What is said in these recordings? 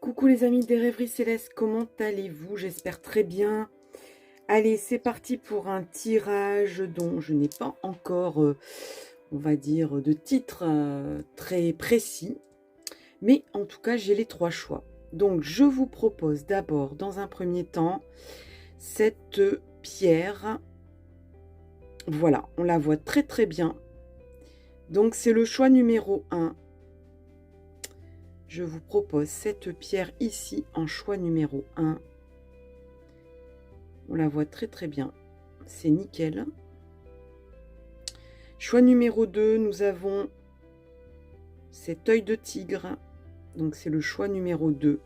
Coucou les amis des rêveries célestes, comment allez-vous? J'espère très bien. Allez, c'est parti pour un tirage dont je n'ai pas encore, on va dire, de titre très précis. Mais en tout cas, j'ai les 3 choix. Donc, je vous propose d'abord, dans un premier temps, cette pierre. Voilà, on la voit très très bien. Donc, c'est le choix numéro 1. Je vous propose cette pierre ici en choix numéro 1. On la voit très très bien. C'est nickel. Choix numéro 2, nous avons cet œil de tigre. Donc c'est le choix numéro 2.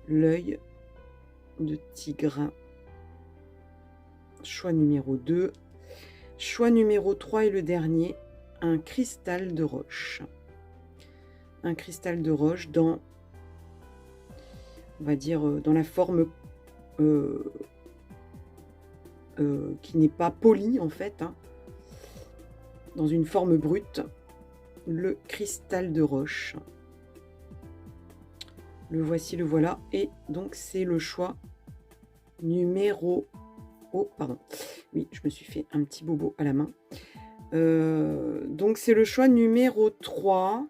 L'œil de tigre. Choix numéro 2. Choix numéro 3 et le dernier, un cristal de roche. Un cristal de roche dans, on va dire, dans la forme qui n'est pas polie en fait, hein, dans une forme brute, le cristal de roche. Le voici, le voilà, et donc c'est le choix numéro... Oh, pardon, oui, je me suis fait un petit bobo à la main. Donc c'est le choix numéro 3.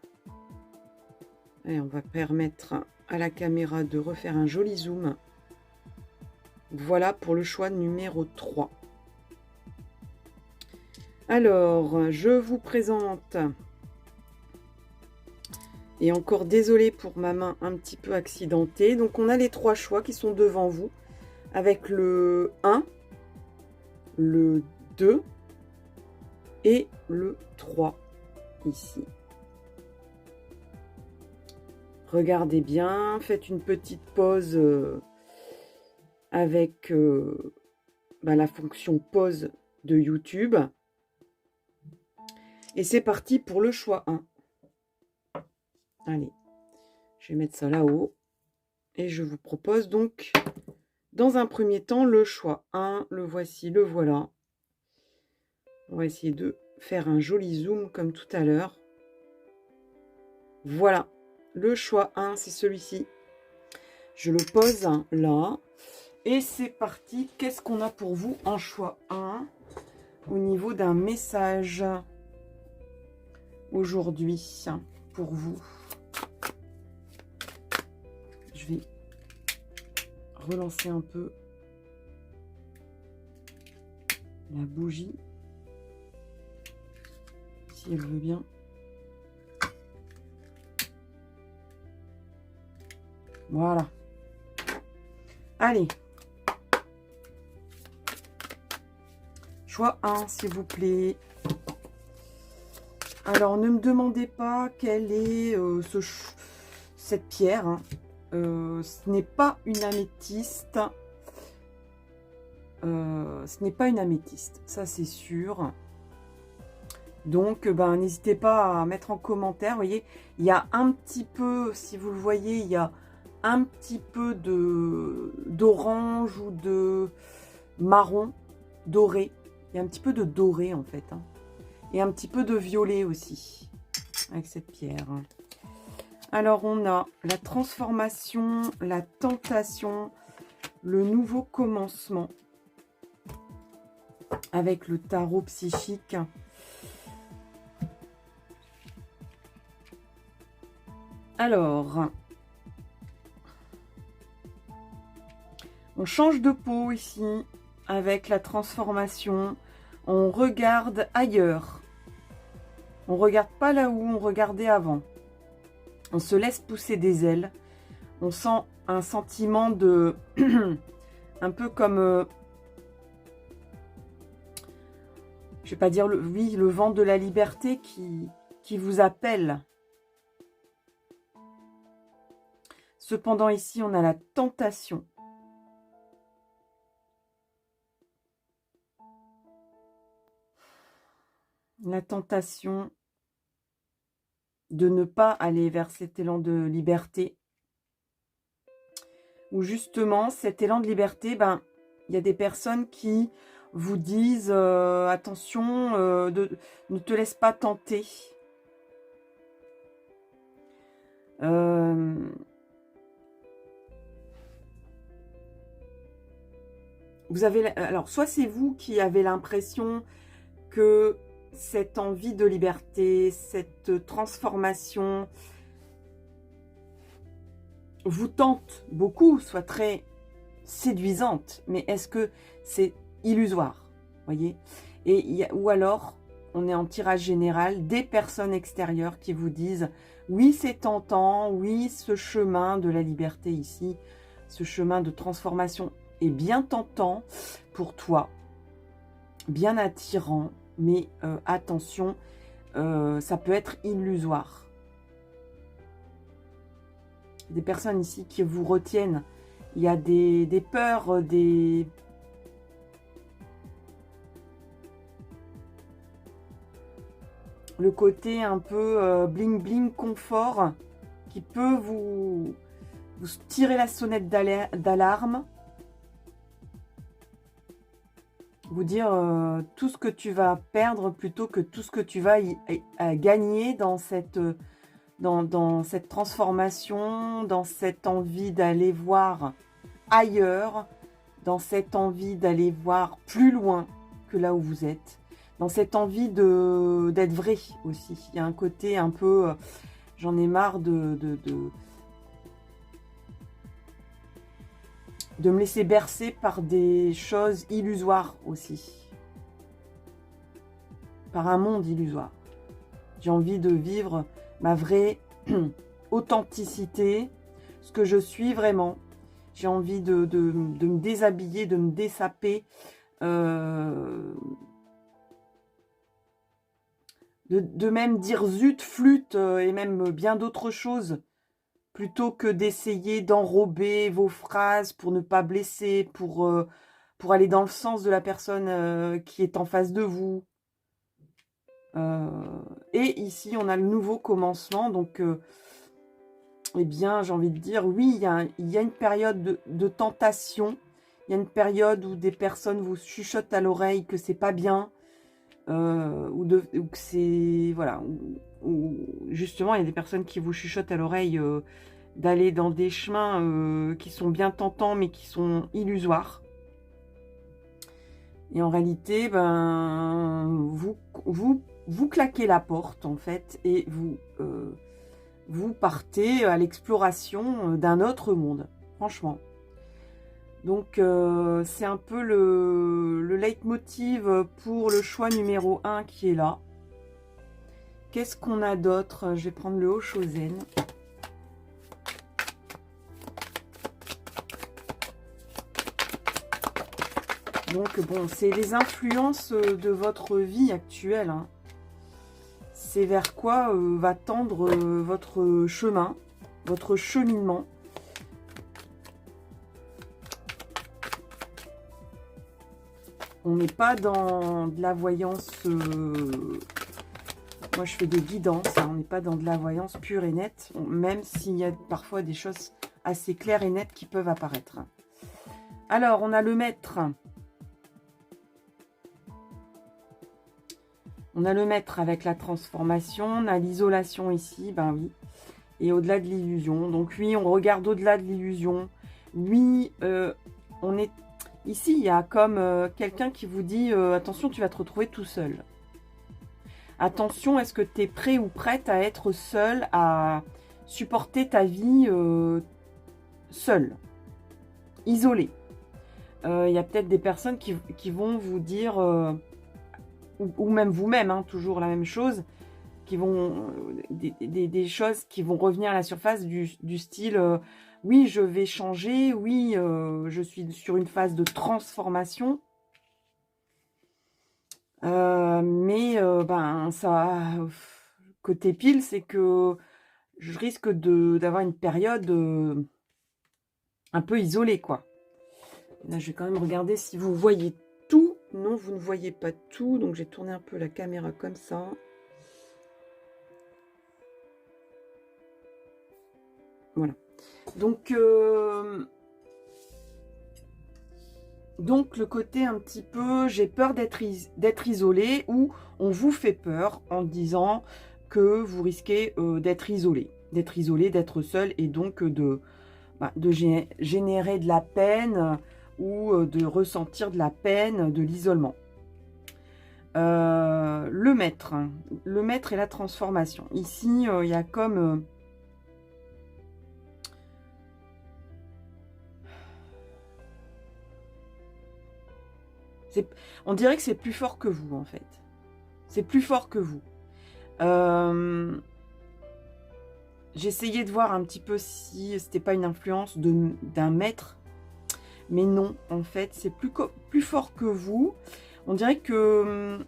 Et on va permettre à la caméra de refaire un joli zoom. Voilà pour le choix numéro 3. Alors, je vous présente, et encore désolé pour ma main un petit peu accidentée, donc on a les 3 choix qui sont devant vous, avec le 1, le 2 et le 3 ici. Regardez bien, faites une petite pause avec la fonction pause de YouTube. Et c'est parti pour le choix 1. Allez, je vais mettre ça là-haut. Et je vous propose donc, dans un premier temps, le choix 1. Le voici, le voilà. On va essayer de faire un joli zoom comme tout à l'heure. Voilà, le choix 1, c'est celui-ci. Je le pose là. Et c'est parti. Qu'est-ce qu'on a pour vous en choix 1 au niveau d'un message aujourd'hui pour vous? Je vais relancer un peu la bougie, si elle veut bien. Voilà. Allez. Choix 1, s'il vous plaît. Alors, ne me demandez pas quelle est cette pierre. Hein. Ce n'est pas une améthyste. Ce n'est pas une améthyste, ça c'est sûr. Donc, n'hésitez pas à mettre en commentaire. Vous voyez, il y a un petit peu, si vous le voyez, il y a un petit peu d'orange ou de marron doré. Il y a un petit peu de doré en fait. Hein. Et un petit peu de violet aussi, avec cette pierre. Alors, on a la transformation, la tentation, le nouveau commencement. Avec le tarot psychique. Alors, on change de peau ici, avec la transformation. On regarde ailleurs. On ne regarde pas là où on regardait avant. On se laisse pousser des ailes. On sent un sentiment de... un peu comme... je vais pas dire le vent de la liberté qui vous appelle. Cependant, ici, on a la tentation. La tentation de ne pas aller vers cet élan de liberté. Ou justement, cet élan de liberté, il y a des personnes qui vous disent attention, ne te laisse pas tenter. vous avez, alors, soit c'est vous qui avez l'impression que cette envie de liberté, cette transformation vous tente beaucoup, soit très séduisante, mais est-ce que c'est illusoire, voyez? Et ou alors, on est en tirage général, des personnes extérieures qui vous disent « Oui, c'est tentant, oui, ce chemin de la liberté ici, ce chemin de transformation est bien tentant pour toi, bien attirant, mais attention, ça peut être illusoire. » Des personnes ici qui vous retiennent. Il y a des peurs, le côté un peu bling bling confort qui peut vous tirer la sonnette d'alarme, vous dire tout ce que tu vas perdre plutôt que tout ce que tu vas gagner dans cette transformation, dans cette envie d'aller voir ailleurs, dans cette envie d'aller voir plus loin que là où vous êtes, dans cette envie d'être vrai aussi. Il y a un côté un peu, j'en ai marre de me laisser bercer par des choses illusoires aussi, par un monde illusoire. J'ai envie de vivre ma vraie authenticité, ce que je suis vraiment. J'ai envie de me déshabiller, de me dessaper, de même dire zut, flûte et même bien d'autres choses, plutôt que d'essayer d'enrober vos phrases pour ne pas blesser, pour aller dans le sens de la personne qui est en face de vous. Et ici, on a le nouveau commencement, donc eh bien, j'ai envie de dire, oui, il y a une période de tentation, il y a une période où des personnes vous chuchotent à l'oreille que c'est pas bien, ou que c'est, voilà, ou justement, il y a des personnes qui vous chuchotent à l'oreille d'aller dans des chemins qui sont bien tentants, mais qui sont illusoires. Et en réalité, ben, vous claquez la porte, en fait, et vous partez à l'exploration d'un autre monde, franchement. Donc, c'est un peu le leitmotiv pour le choix numéro 1 qui est là. Qu'est-ce qu'on a d'autre? Je vais prendre le Haut-Chosen. Donc, bon, c'est les influences de votre vie actuelle, hein. C'est vers quoi va tendre votre chemin, votre cheminement. On n'est pas dans de la voyance... moi, je fais des guidances, hein, on n'est pas dans de la voyance pure et nette, même s'il y a parfois des choses assez claires et nettes qui peuvent apparaître. Alors, on a le maître. On a le maître avec la transformation, on a l'isolation ici, ben oui, et au-delà de l'illusion. Donc oui, on regarde au-delà de l'illusion. Oui, on est... Ici, il y a comme quelqu'un qui vous dit attention, tu vas te retrouver tout seul. Attention, est-ce que tu es prêt ou prête à être seul, à supporter ta vie seul, isolé. Il y a peut-être des personnes qui vont vous dire... ou même vous-même, hein, toujours la même chose, qui vont des choses qui vont revenir à la surface du style oui, je vais changer, oui, je suis sur une phase de transformation, mais ben ça, côté pile, c'est que je risque d'avoir une période un peu isolée, quoi. Là, je vais quand même regarder si vous voyez tout. Non, vous ne voyez pas tout, donc j'ai tourné un peu la caméra comme ça. Voilà. Donc le côté un petit peu, j'ai peur d'être isolé, ou on vous fait peur en disant que vous risquez d'être isolé, d'être seul, et donc de générer de la peine, ou de ressentir de la peine, de l'isolement. Le maître et la transformation. Ici, il y a comme... on dirait que c'est plus fort que vous, en fait. C'est plus fort que vous. J'essayais de voir un petit peu si c'était pas une influence d'un maître. Mais non, en fait, c'est plus fort que vous. On dirait que...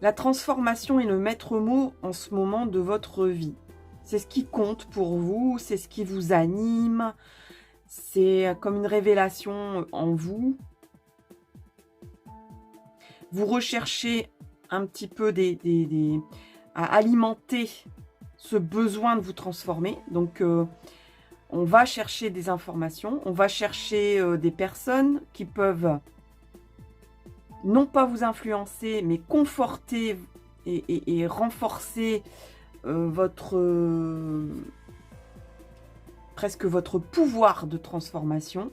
la transformation est le maître mot en ce moment de votre vie. C'est ce qui compte pour vous, c'est ce qui vous anime. C'est comme une révélation en vous. Vous recherchez un petit peu à alimenter ce besoin de vous transformer. Donc, on va chercher des informations, on va chercher des personnes qui peuvent non pas vous influencer, mais conforter et renforcer presque votre pouvoir de transformation.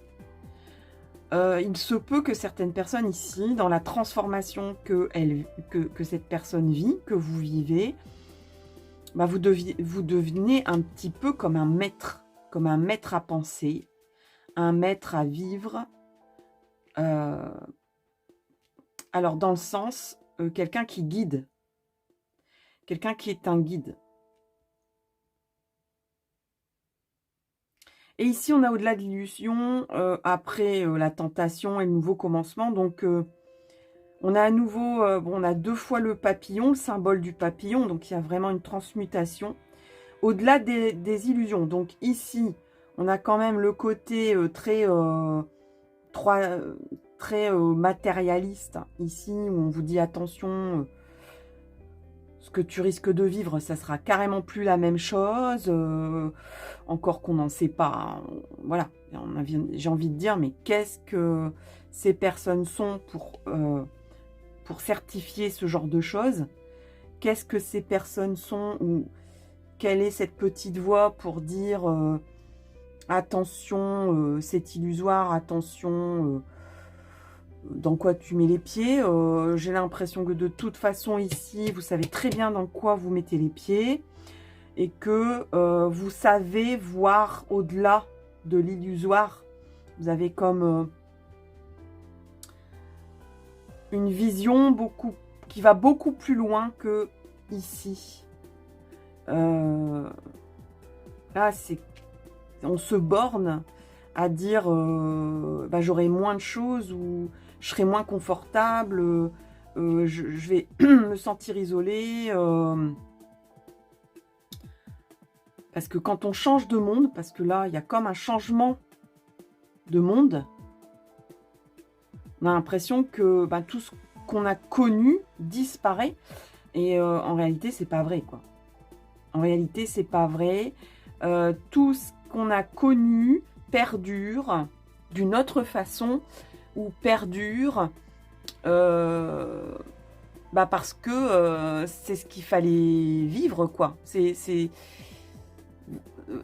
Il se peut que certaines personnes ici, dans la transformation que cette personne vit, que vous vivez, bah vous devenez un petit peu comme un maître à penser, un maître à vivre. Alors, dans le sens, quelqu'un qui guide, quelqu'un qui est un guide. Et ici, on a au-delà de l'illusion, après la tentation et le nouveau commencement. Donc, on a à nouveau, on a 2 fois le papillon, le symbole du papillon. Donc, il y a vraiment une transmutation. Au-delà des illusions. Donc, ici, on a quand même le côté très matérialiste. Ici, où on vous dit attention... ce que tu risques de vivre, ça sera carrément plus la même chose. Encore qu'on n'en sait pas. Voilà, j'ai envie de dire, mais qu'est-ce que ces personnes sont pour certifier ce genre de choses? Qu'est-ce que ces personnes sont, ou quelle est cette petite voix pour dire attention, c'est illusoire, attention... dans quoi tu mets les pieds. J'ai l'impression que de toute façon ici, vous savez très bien dans quoi vous mettez les pieds et que vous savez voir au-delà de l'illusoire. Vous avez comme une vision qui va beaucoup plus loin que ici. Là, on se borne à dire bah, j'aurai moins de choses ou je serai moins confortable, je vais me sentir isolée. Parce que quand on change de monde, parce que là, il y a comme un changement de monde, on a l'impression que bah, tout ce qu'on a connu disparaît. Et en réalité, c'est pas vrai, quoi. En réalité, c'est pas vrai. Tout ce qu'on a connu perdure d'une autre façon, ou perdure bah parce que c'est ce qu'il fallait vivre, quoi.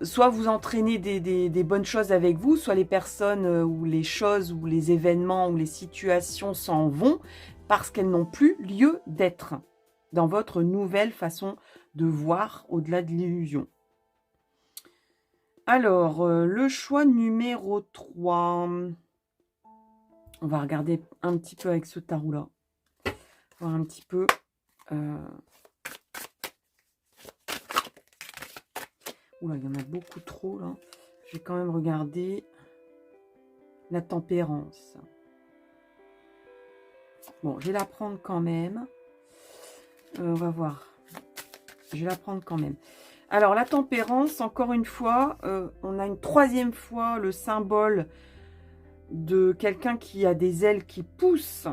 Soit vous entraînez des bonnes choses avec vous, soit les personnes ou les choses ou les événements ou les situations s'en vont parce qu'elles n'ont plus lieu d'être dans votre nouvelle façon de voir au-delà de l'illusion. Alors, le choix numéro 3. On va regarder un petit peu avec ce tarot-là. Voir un petit peu. Oula, il y en a beaucoup trop, là. Je vais quand même regarder la tempérance. Bon, je vais la prendre quand même. On va voir. Je vais la prendre quand même. Alors, la tempérance, encore une fois, on a une 3e fois le symbole de quelqu'un qui a des ailes qui poussent.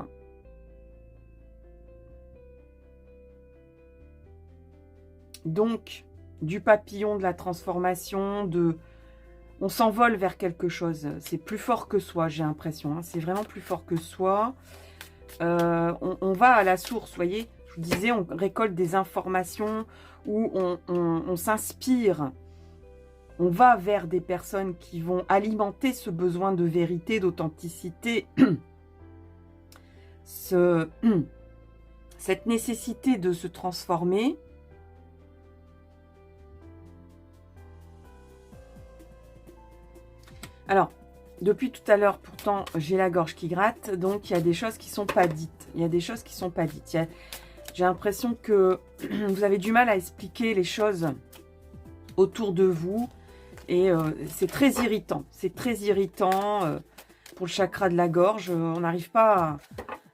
Donc, du papillon, de la transformation, on s'envole vers quelque chose. C'est plus fort que soi, j'ai l'impression. Hein. C'est vraiment plus fort que soi. On va à la source, vous voyez. Je vous disais, on récolte des informations où on s'inspire on va vers des personnes qui vont alimenter ce besoin de vérité, d'authenticité, cette nécessité de se transformer. Alors, depuis tout à l'heure, pourtant, j'ai la gorge qui gratte, donc il y a des choses qui ne sont pas dites. Il y a des choses qui ne sont pas dites. J'ai l'impression que vous avez du mal à expliquer les choses autour de vous. Et c'est très irritant. C'est très irritant pour le chakra de la gorge. On n'arrive pas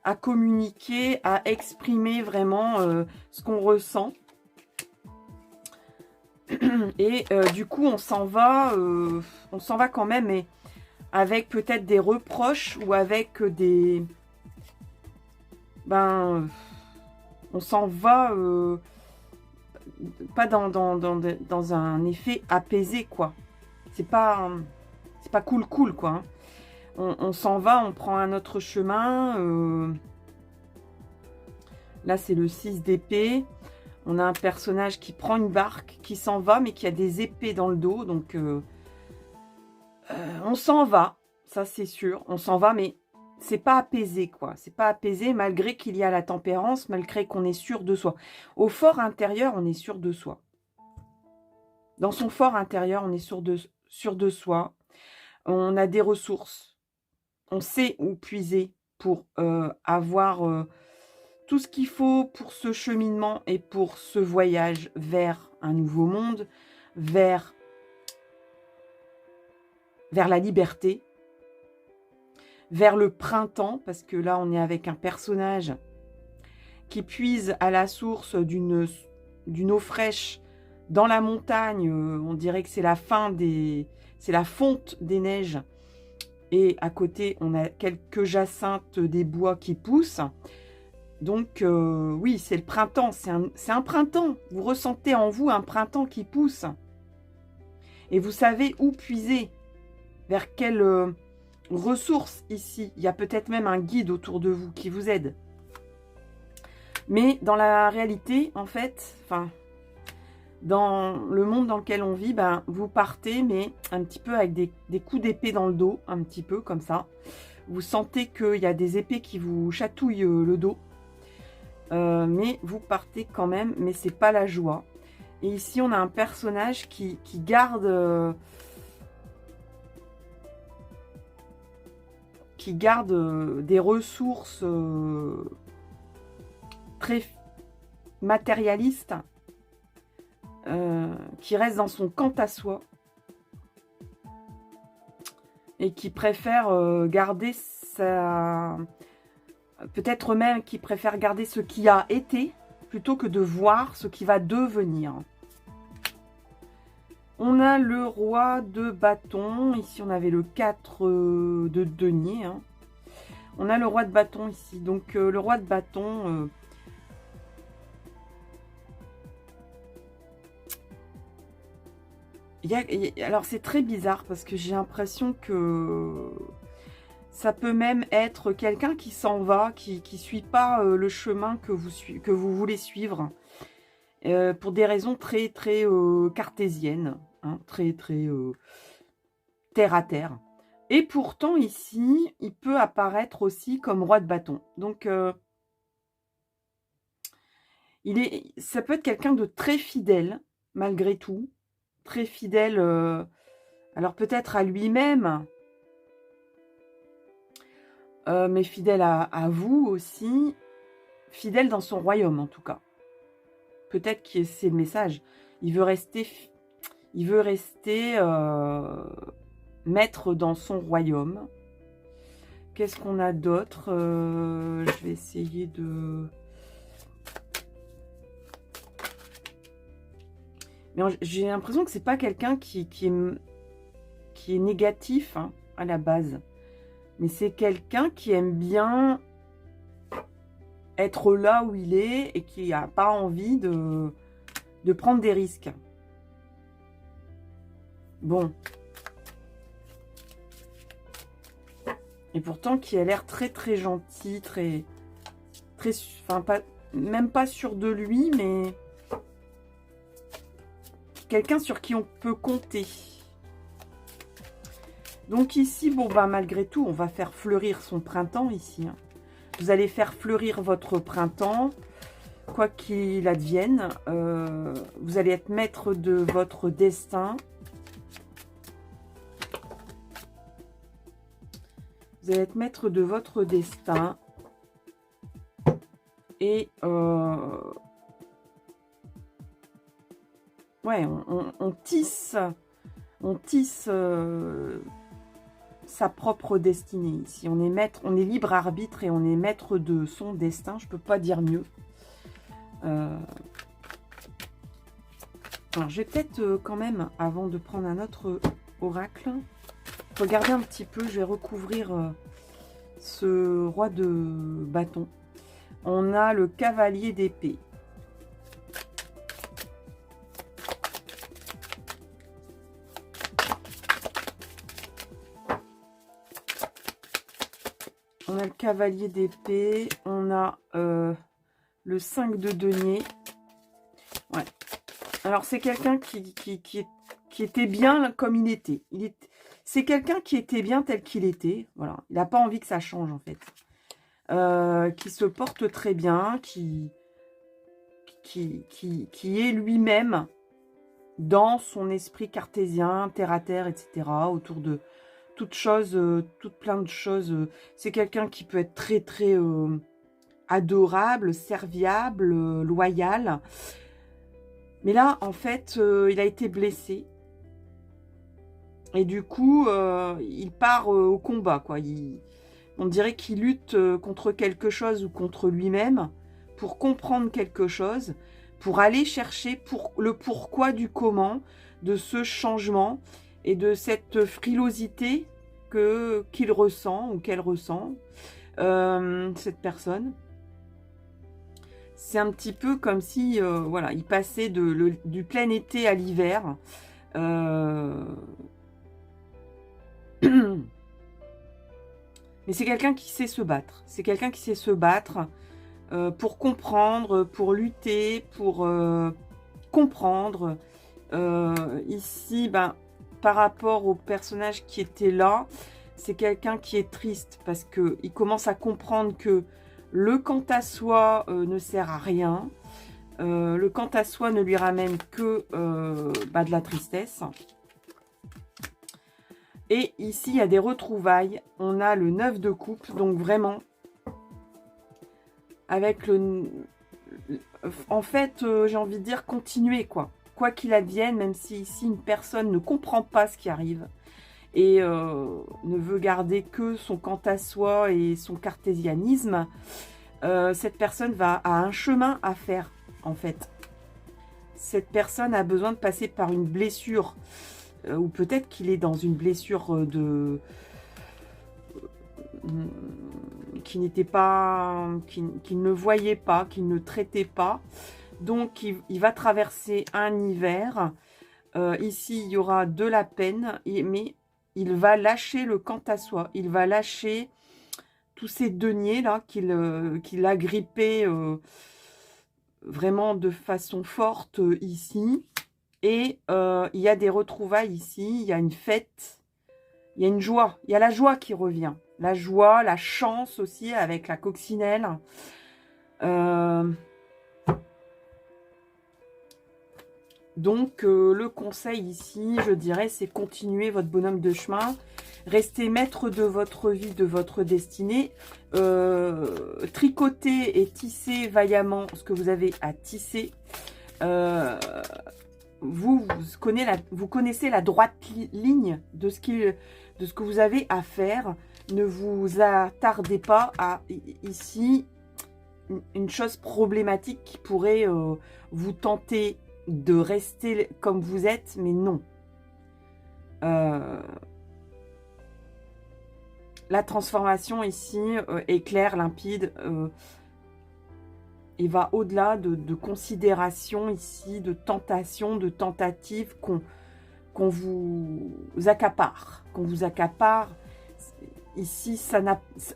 à communiquer, à exprimer vraiment ce qu'on ressent. Et du coup, on s'en va quand même, mais avec peut-être des reproches ou avec des... on s'en va pas dans un effet apaisé, quoi. C'est pas cool, quoi. Hein. On s'en va, on prend un autre chemin. Là, c'est le 6 d'épée. On a un personnage qui prend une barque, qui s'en va, mais qui a des épées dans le dos. Donc, on s'en va, ça c'est sûr. On s'en va, mais c'est pas apaisé, quoi. C'est pas apaisé, malgré qu'il y a la tempérance, malgré qu'on est sûr de soi. Au fort intérieur, on est sûr de soi. Dans son fort intérieur, on est sûr de soi. On a des ressources. On sait où puiser pour avoir tout ce qu'il faut pour ce cheminement et pour ce voyage vers un nouveau monde, vers la liberté, vers le printemps, parce que là, on est avec un personnage qui puise à la source d'une eau fraîche dans la montagne. On dirait que c'est la c'est la fonte des neiges. Et à côté, on a quelques jacinthes des bois qui poussent. Donc, oui, c'est le printemps. C'est un printemps. Vous ressentez en vous un printemps qui pousse. Et vous savez où puiser. Vers quelle ressource ici. Il y a peut-être même un guide autour de vous qui vous aide. Mais dans la réalité, en fait, dans le monde dans lequel on vit, vous partez, mais un petit peu avec des coups d'épée dans le dos, un petit peu comme ça. Vous sentez qu'il y a des épées qui vous chatouillent le dos. Mais vous partez quand même, mais c'est pas la joie. Et ici, on a un personnage qui garde... des ressources très matérialistes, qui reste dans son quant à soi et qui préfère garder sa... Peut-être même qui préfère garder ce qui a été plutôt que de voir ce qui va devenir. On a le roi de bâton. Ici, on avait le 4 de denier. Hein. On a le roi de bâton ici. Donc, le roi de bâton... alors, c'est très bizarre parce que j'ai l'impression que ça peut même être quelqu'un qui s'en va, qui ne suit pas le chemin que vous voulez suivre. Pour des raisons très, très cartésiennes. Hein, très, très terre à terre. Et pourtant, ici, il peut apparaître aussi comme roi de bâton. Donc, ça peut être quelqu'un de très fidèle, malgré tout. Très fidèle, alors peut-être à lui-même, mais fidèle à vous aussi. Fidèle dans son royaume, en tout cas. Peut-être que c'est le message. Il veut rester maître dans son royaume. Qu'est-ce qu'on a d'autre? Je vais essayer de... Mais j'ai l'impression que c'est pas quelqu'un qui est négatif hein, à la base. Mais c'est quelqu'un qui aime bien être là où il est et qui n'a pas envie de prendre des risques. Bon. Et pourtant, qui a l'air très très gentil, très... Enfin, même pas sûr de lui, mais... quelqu'un sur qui on peut compter. Donc ici, bon, bah, malgré tout, on va faire fleurir son printemps ici. Hein. Vous allez faire fleurir votre printemps, quoi qu'il advienne. Vous allez être maître de votre destin. Vous allez être maître de votre destin. Et ouais, on tisse sa propre destinée ici. On est maître, on est libre arbitre et on est maître de son destin. Je peux pas dire mieux. Alors, je vais peut-être quand même, avant de prendre un autre oracle, regarder un petit peu. Je vais recouvrir ce roi de bâton. On a le cavalier d'épée. On a le cavalier d'épée. On a le 5 de denier. Ouais. Alors, c'est quelqu'un qui était bien comme il était. C'est quelqu'un qui était bien tel qu'il était. Voilà. Il n'a pas envie que ça change, en fait. Qui se porte très bien, qui est lui-même dans son esprit cartésien, terre à terre, etc., autour de toutes plein de choses. C'est quelqu'un qui peut être très, très adorable, serviable, loyal. Mais là, en fait, il a été blessé. Et du coup, il part au combat, quoi. On dirait qu'il lutte contre quelque chose ou contre lui-même pour comprendre quelque chose, pour aller chercher le pourquoi du comment de ce changement et de cette frilosité qu'il ressent ou qu'elle ressent, cette personne. C'est un petit peu comme si voilà, il passait du plein été à l'hiver. Mais c'est quelqu'un qui sait se battre. C'est quelqu'un qui sait se battre pour comprendre, pour lutter, pour comprendre. Ici, ben, par rapport au personnage qui était là, c'est quelqu'un qui est triste parce qu'il commence à comprendre que le quant à soi ne sert à rien. Le quant à soi ne lui ramène que de la tristesse. Et ici, il y a des retrouvailles. On a le 9 de coupe. Donc vraiment, avec en fait, j'ai envie de dire continuer, quoi. Quoi qu'il advienne, même si ici, une personne ne comprend pas ce qui arrive et ne veut garder que son quant à soi et son cartésianisme, cette personne a un chemin à faire, en fait. Cette personne a besoin de passer par une blessure, ou peut-être qu'il est dans une blessure qu'il n'était pas, qu'il ne voyait pas, qu'il ne traitait pas. Donc, il va traverser un hiver. Ici, il y aura de la peine, mais il va lâcher le quant à soi. Il va lâcher tous ces deniers-là qu'il a grippés vraiment de façon forte ici. Et il y a des retrouvailles ici, il y a une fête, il y a une joie, il y a la joie qui revient. La joie, la chance aussi avec la coccinelle. Donc le conseil ici, je dirais, c'est continuer votre bonhomme de chemin. Restez maître de votre vie, de votre destinée. Tricotez et tissez vaillamment ce que vous avez à tisser. Vous connaissez la droite ligne de ce que vous avez à faire. Ne vous attardez pas à ici une chose problématique qui pourrait vous tenter de rester comme vous êtes, mais non. La transformation ici est claire, limpide, et va au-delà de considérations ici, de tentations, de tentatives qu'on vous accapare. Ici,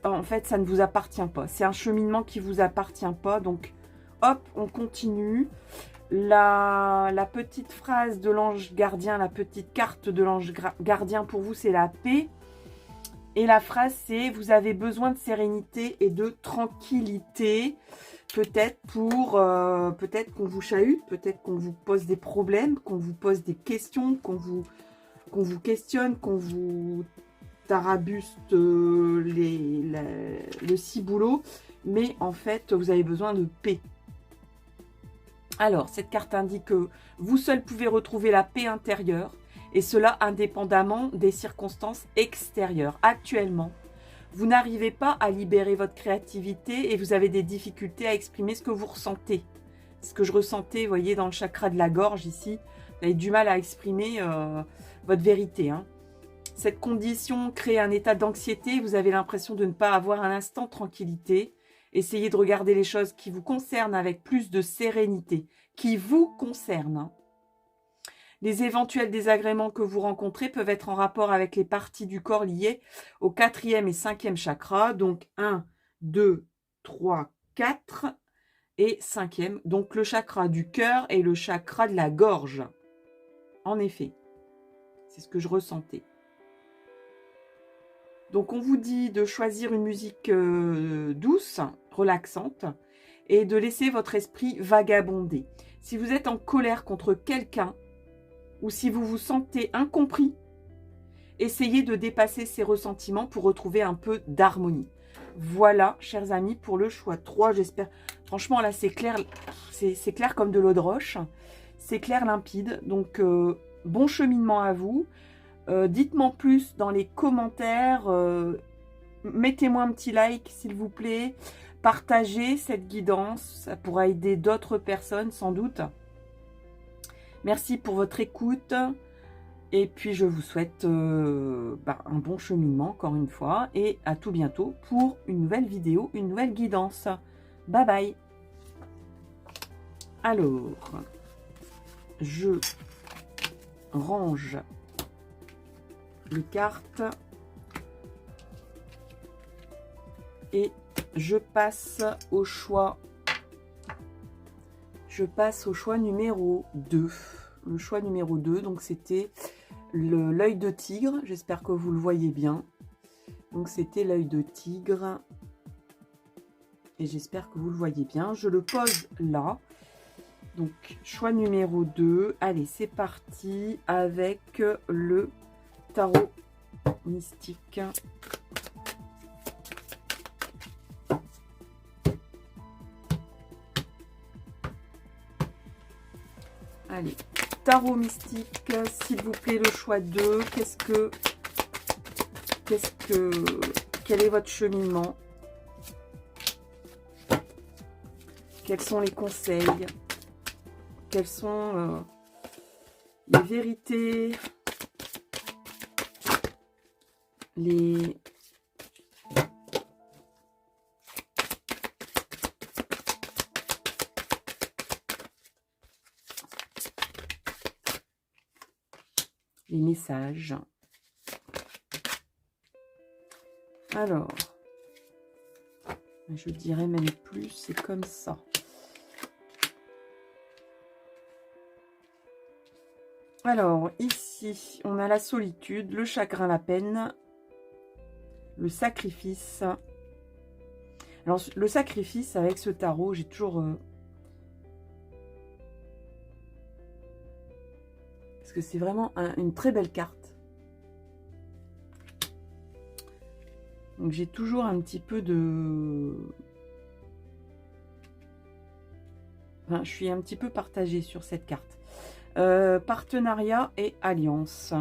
en fait, ça ne vous appartient pas. C'est un cheminement qui ne vous appartient pas. Donc, hop, on continue. La petite phrase de l'ange gardien, la petite carte de l'ange gardien pour vous, c'est la paix. Et la phrase, c'est « Vous avez besoin de sérénité et de tranquillité ». Peut-être peut-être qu'on vous chahute, peut-être qu'on vous pose des problèmes, qu'on vous pose des questions, qu'on vous questionne, qu'on vous tarabuste le ciboulot. Mais en fait, vous avez besoin de paix. Alors, cette carte indique que vous seul pouvez retrouver la paix intérieure, et cela indépendamment des circonstances extérieures. Actuellement, vous n'arrivez pas à libérer votre créativité et vous avez des difficultés à exprimer ce que vous ressentez. Ce que je ressentais, vous voyez, dans le chakra de la gorge ici, vous avez du mal à exprimer votre vérité. Hein. Cette condition crée un état d'anxiété, vous avez l'impression de ne pas avoir un instant de tranquillité. Essayez de regarder les choses qui vous concernent avec plus de sérénité, qui vous concernent. Hein. Les éventuels désagréments que vous rencontrez peuvent être en rapport avec les parties du corps liées au 4e et 5e chakra. Donc 1, 2, 3, 4 et 5e. Donc le chakra du cœur et le chakra de la gorge. En effet, c'est ce que je ressentais. Donc on vous dit de choisir une musique douce, relaxante, et de laisser votre esprit vagabonder. Si vous êtes en colère contre quelqu'un, ou si vous vous sentez incompris, essayez de dépasser ces ressentiments pour retrouver un peu d'harmonie. Voilà, chers amis, pour le choix 3, j'espère. Franchement, là, c'est clair comme de l'eau de roche. C'est clair, limpide. Donc, bon cheminement à vous. Dites-moi plus dans les commentaires. Mettez-moi un petit like, s'il vous plaît. Partagez cette guidance. Ça pourra aider d'autres personnes, sans doute. Merci pour votre écoute. Et puis, je vous souhaite un bon cheminement, encore une fois. Et à tout bientôt pour une nouvelle vidéo, une nouvelle guidance. Bye bye. Alors, je range les cartes et je passe au choix. Je passe au choix numéro 2. Le choix numéro 2, donc c'était l'œil de tigre. J'espère que vous le voyez bien. Donc c'était l'œil de tigre. Et j'espère que vous le voyez bien. Je le pose là. Donc choix numéro 2. Allez, c'est parti avec le tarot mystique. Allez, tarot mystique, s'il vous plaît, le choix 2. Quel est votre cheminement? Quels sont les conseils? Quelles sont les vérités? Les messages. Alors, je dirais même plus, c'est comme ça. Alors, ici, on a la solitude, le chagrin, la peine, le sacrifice. Alors, le sacrifice, avec ce tarot, j'ai toujours... parce que c'est vraiment une très belle carte. Donc, j'ai toujours un petit peu de... Enfin, je suis un petit peu partagée sur cette carte. Partenariat et alliance.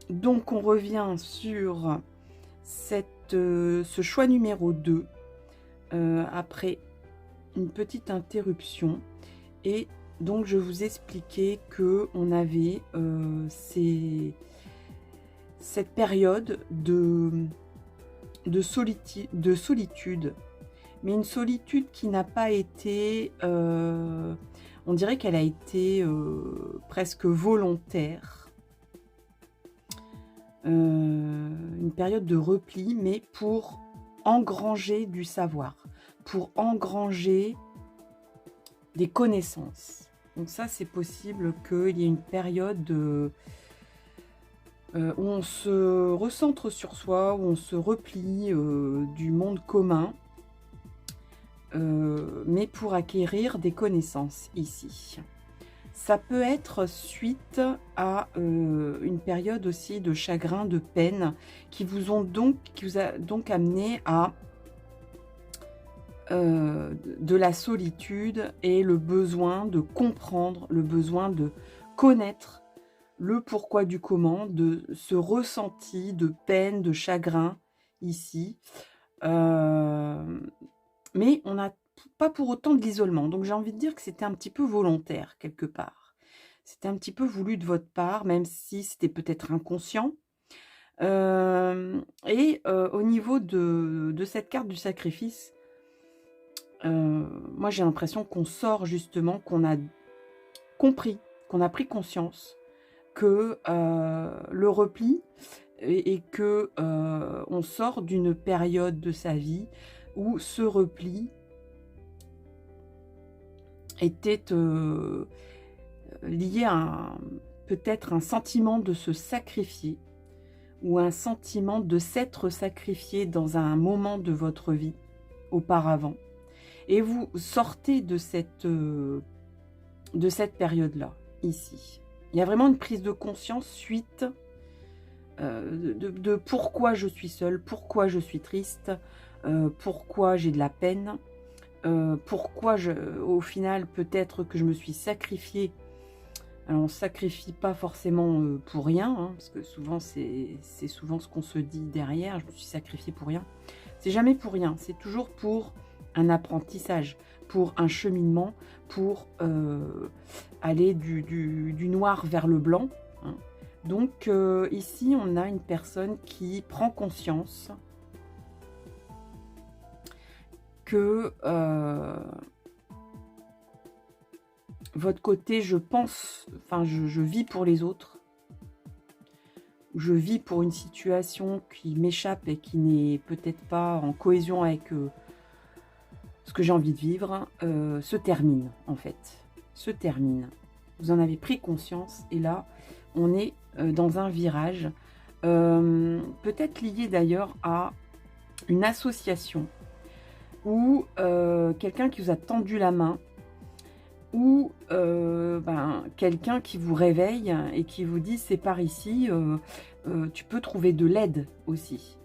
Donc, on revient sur ce choix numéro 2. Après une petite interruption. Et donc, je vous expliquais qu'on avait cette période de solitude. Mais une solitude qui n'a pas été... on dirait qu'elle a été presque volontaire. une période de repli, mais pour engranger du savoir, pour engranger des connaissances. Donc ça, c'est possible qu'il y ait une période où on se recentre sur soi, où on se replie du monde commun, mais pour acquérir des connaissances ici. Ça peut être suite à une période aussi de chagrin, de peine, qui vous a donc amené à de la solitude et le besoin de comprendre, le besoin de connaître le pourquoi du comment, de ce ressenti de peine, de chagrin ici. Mais on n'a pas pour autant de l'isolement. Donc j'ai envie de dire que c'était un petit peu volontaire quelque part. C'était un petit peu voulu de votre part, même si c'était peut-être inconscient. Au niveau de cette carte du sacrifice, moi j'ai l'impression qu'on sort justement, qu'on a compris, qu'on a pris conscience que le repli et que on sort d'une période de sa vie où ce repli était lié à peut-être un sentiment de se sacrifier ou un sentiment de s'être sacrifié dans un moment de votre vie auparavant. Et vous sortez de cette période-là, ici. Il y a vraiment une prise de conscience suite de pourquoi je suis seule, pourquoi je suis triste, pourquoi j'ai de la peine, pourquoi au final peut-être que je me suis sacrifiée. Alors on ne sacrifie pas forcément pour rien, hein, parce que souvent c'est souvent ce qu'on se dit derrière, je me suis sacrifiée pour rien. C'est jamais pour rien, c'est toujours pour un apprentissage, pour un cheminement, pour aller du noir vers le blanc. Hein. Donc ici on a une personne qui prend conscience que votre côté, je pense, enfin je vis pour les autres, je vis pour une situation qui m'échappe et qui n'est peut-être pas en cohésion avec ce que j'ai envie de vivre, se termine en fait, se termine. Vous en avez pris conscience et là on est dans un virage, peut-être lié d'ailleurs à une association ou quelqu'un qui vous a tendu la main, ou quelqu'un qui vous réveille et qui vous dit c'est par ici, tu peux trouver de l'aide aussi.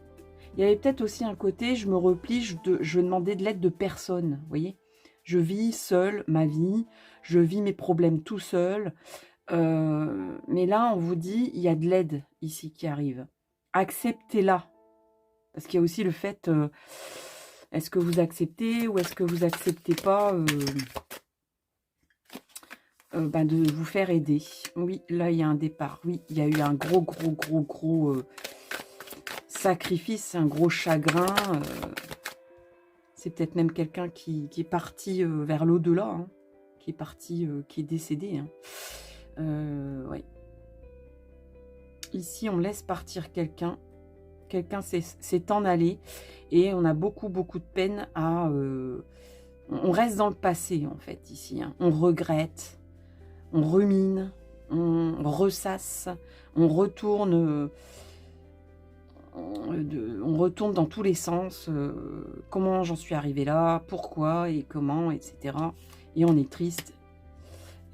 Il y avait peut-être aussi un côté, je me replie, je demandais de l'aide de personne, vous voyez. Je vis seule ma vie, je vis mes problèmes tout seul, mais là on vous dit, il y a de l'aide ici qui arrive. Acceptez-la, parce qu'il y a aussi le fait, est-ce que vous acceptez ou est-ce que vous acceptez pas de vous faire aider. Oui, là, il y a un départ. Oui, il y a eu un gros sacrifice, un gros chagrin. C'est peut-être même quelqu'un qui est parti vers l'au-delà, hein, qui est parti, qui est décédé. Hein. Ouais. Ici, on laisse partir quelqu'un. Quelqu'un s'est en allé et on a beaucoup de peine à... on reste dans le passé, en fait, ici. Hein. On regrette. On rumine, on ressasse, on retourne dans tous les sens. Comment j'en suis arrivée là, pourquoi et comment, etc. Et on est triste.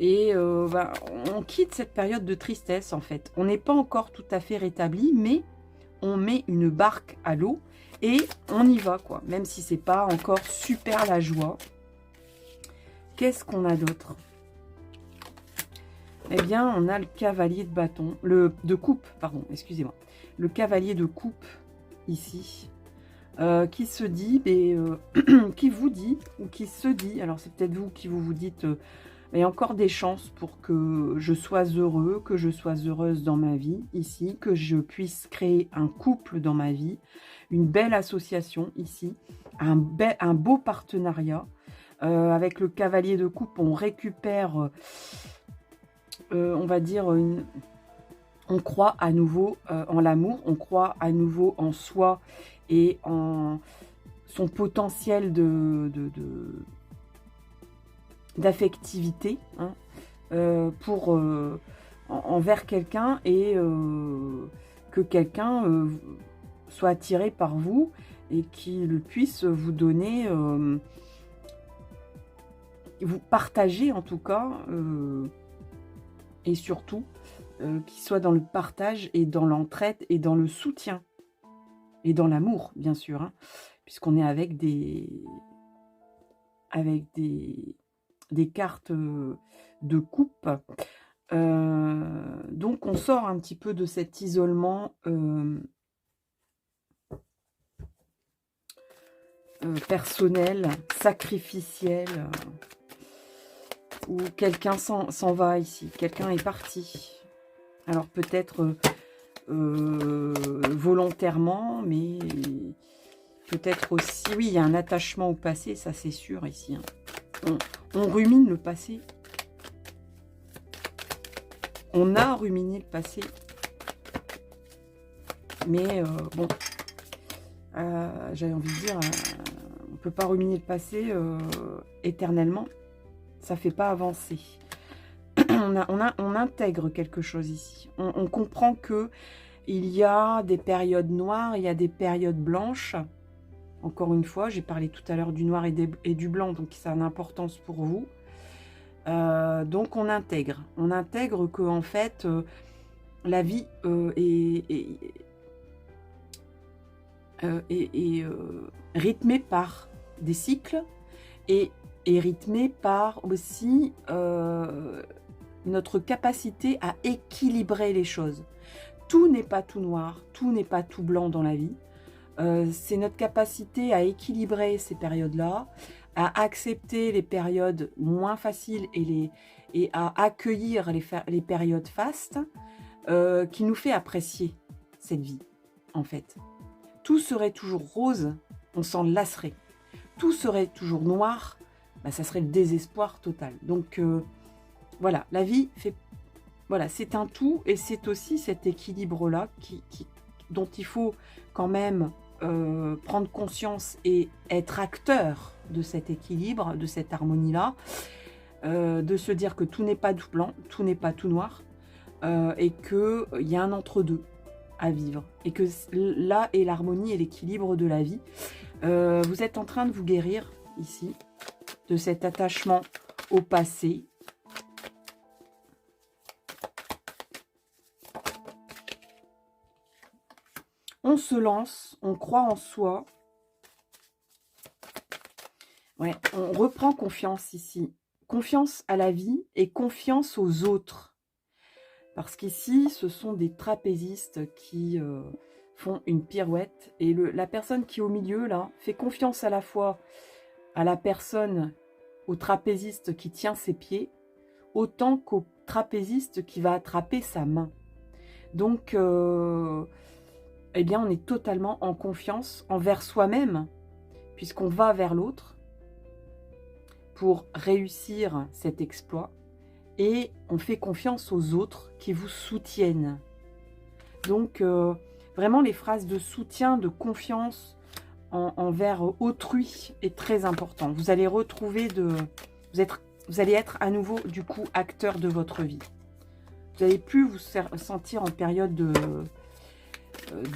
Et on quitte cette période de tristesse, en fait. On n'est pas encore tout à fait rétabli, mais on met une barque à l'eau et on y va, quoi. Même si c'est pas encore super la joie. Qu'est-ce qu'on a d'autre ? Eh bien, on a le cavalier de bâton, de coupe, pardon, excusez-moi. Le cavalier de coupe, ici, qui se dit, qui vous dit, ou qui se dit, alors c'est peut-être vous qui vous dites, il y a encore des chances pour que je sois heureux, que je sois heureuse dans ma vie, ici, que je puisse créer un couple dans ma vie, une belle association, ici, un beau partenariat. Avec le cavalier de coupe, on récupère... on va dire on croit à nouveau en l'amour, on croit à nouveau en soi et en son potentiel d'affectivité, hein, envers quelqu'un, et que quelqu'un soit attiré par vous et qu'il puisse vous donner, vous partager en tout cas, et surtout qu'il soit dans le partage et dans l'entraide et dans le soutien et dans l'amour, bien sûr, hein, puisqu'on est avec des cartes de coupe. Donc on sort un petit peu de cet isolement personnel, sacrificiel, où quelqu'un s'en va ici, quelqu'un est parti. Alors peut-être volontairement, mais peut-être aussi, oui, il y a un attachement au passé, ça c'est sûr ici, hein. On rumine le passé. On a ruminé le passé. Mais bon, j'avais envie de dire, on ne peut pas ruminer le passé éternellement. Ça ne fait pas avancer. On intègre quelque chose ici. On comprend que il y a des périodes noires, il y a des périodes blanches. Encore une fois, j'ai parlé tout à l'heure du noir et du blanc, donc ça a une importance pour vous. Donc on intègre que en fait la vie est rythmée par des cycles et rythmée par aussi notre capacité à équilibrer les choses. Tout n'est pas tout noir, tout n'est pas tout blanc dans la vie. C'est notre capacité à équilibrer ces périodes-là, à accepter les périodes moins faciles et à accueillir les périodes fastes qui nous fait apprécier cette vie, en fait. Tout serait toujours rose, on s'en lasserait. Tout serait toujours noir, bah, ça serait le désespoir total. Donc voilà, la vie fait... Voilà, c'est un tout, et c'est aussi cet équilibre-là dont il faut quand même prendre conscience et être acteur de cet équilibre, de cette harmonie-là, de se dire que tout n'est pas tout blanc, tout n'est pas tout noir, et qu'il y a un entre-deux à vivre, et que là est l'harmonie et l'équilibre de la vie. Vous êtes en train de vous guérir ici de cet attachement au passé. On se lance, on croit en soi. Ouais, on reprend confiance ici. Confiance à la vie et confiance aux autres. Parce qu'ici, ce sont des trapézistes qui font une pirouette. Et la personne qui est au milieu, là, fait confiance à la fois à la personne, au trapéziste qui tient ses pieds, autant qu'au trapéziste qui va attraper sa main. Donc... eh bien, on est totalement en confiance envers soi-même, puisqu'on va vers l'autre pour réussir cet exploit, et on fait confiance aux autres qui vous soutiennent. Donc, vraiment, les phrases de soutien, de confiance envers autrui est très important. Vous allez retrouver vous allez être à nouveau, du coup, acteur de votre vie. Vous n'allez plus vous sentir en période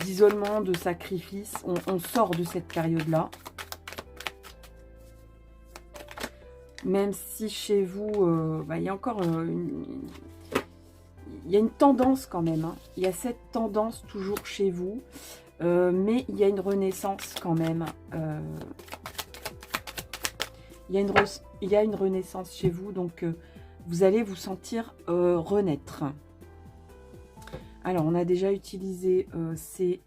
d'isolement, de sacrifice. On sort de cette période-là. Même si chez vous, il y a encore il y a une tendance quand même. Hein. Il y a cette tendance toujours chez vous. Mais il y a une renaissance quand même. Il y a une renaissance chez vous. Donc, vous allez vous sentir renaître. Alors, on a déjà utilisé ces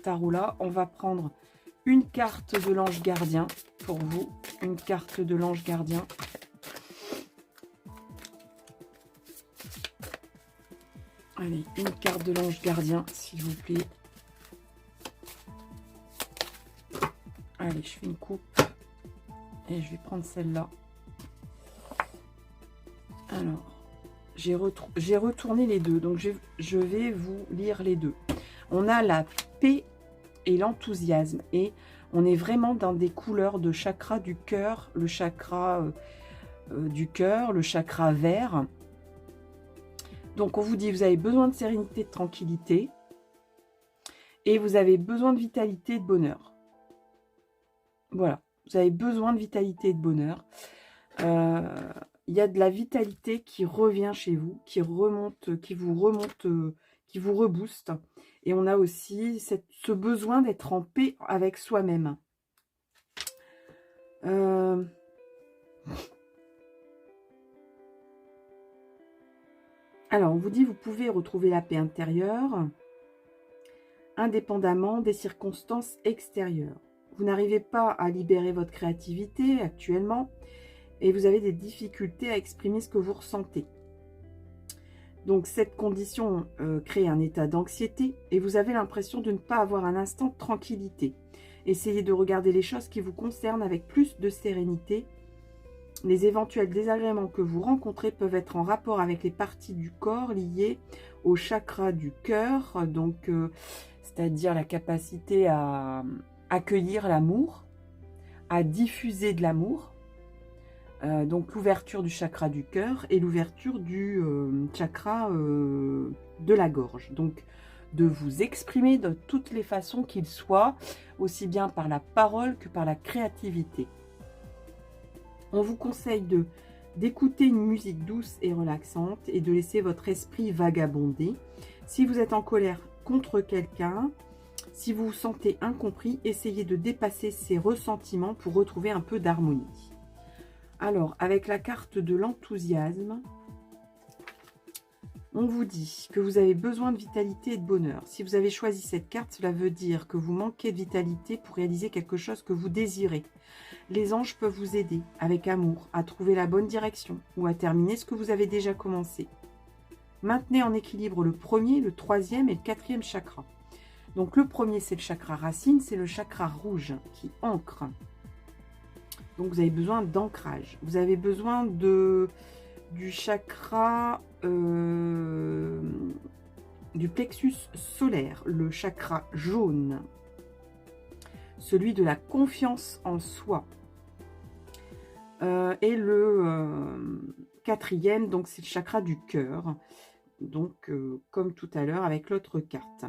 tarots-là. On va prendre une carte de l'ange gardien pour vous. Une carte de l'ange gardien. Allez, une carte de l'ange gardien, s'il vous plaît. Allez, je fais une coupe. Et je vais prendre celle-là. Alors, j'ai retourné les deux, donc je vais vous lire les deux. On a la paix et l'enthousiasme, et on est vraiment dans des couleurs de chakra du cœur, le chakra du cœur, le chakra vert. Donc on vous dit, vous avez besoin de sérénité, de tranquillité, et vous avez besoin de vitalité et de bonheur. Voilà, vous avez besoin de vitalité et de bonheur. Il y a de la vitalité qui revient chez vous, qui remonte, qui vous rebooste. Et on a aussi ce besoin d'être en paix avec soi-même. Alors, on vous dit, vous pouvez retrouver la paix intérieure, indépendamment des circonstances extérieures. Vous n'arrivez pas à libérer votre créativité actuellement, et vous avez des difficultés à exprimer ce que vous ressentez. Donc cette condition crée un état d'anxiété et vous avez l'impression de ne pas avoir un instant de tranquillité. Essayez de regarder les choses qui vous concernent avec plus de sérénité. Les éventuels désagréments que vous rencontrez peuvent être en rapport avec les parties du corps liées au chakra du cœur, donc c'est-à-dire la capacité à accueillir l'amour, à diffuser de l'amour. Donc l'ouverture du chakra du cœur et l'ouverture du chakra de la gorge. Donc de vous exprimer de toutes les façons qu'il soit, aussi bien par la parole que par la créativité. On vous conseille d'écouter une musique douce et relaxante et de laisser votre esprit vagabonder. Si vous êtes en colère contre quelqu'un, si vous vous sentez incompris, essayez de dépasser ces ressentiments pour retrouver un peu d'harmonie. Alors, avec la carte de l'enthousiasme, on vous dit que vous avez besoin de vitalité et de bonheur. Si vous avez choisi cette carte, cela veut dire que vous manquez de vitalité pour réaliser quelque chose que vous désirez. Les anges peuvent vous aider, avec amour, à trouver la bonne direction ou à terminer ce que vous avez déjà commencé. Maintenez en équilibre le premier, le troisième et le quatrième chakra. Donc le premier, c'est le chakra racine, c'est le chakra rouge qui ancre. Donc, vous avez besoin d'ancrage. Vous avez besoin du chakra du plexus solaire, le chakra jaune. Celui de la confiance en soi. Et le quatrième, donc c'est le chakra du cœur. Donc, comme tout à l'heure avec l'autre carte.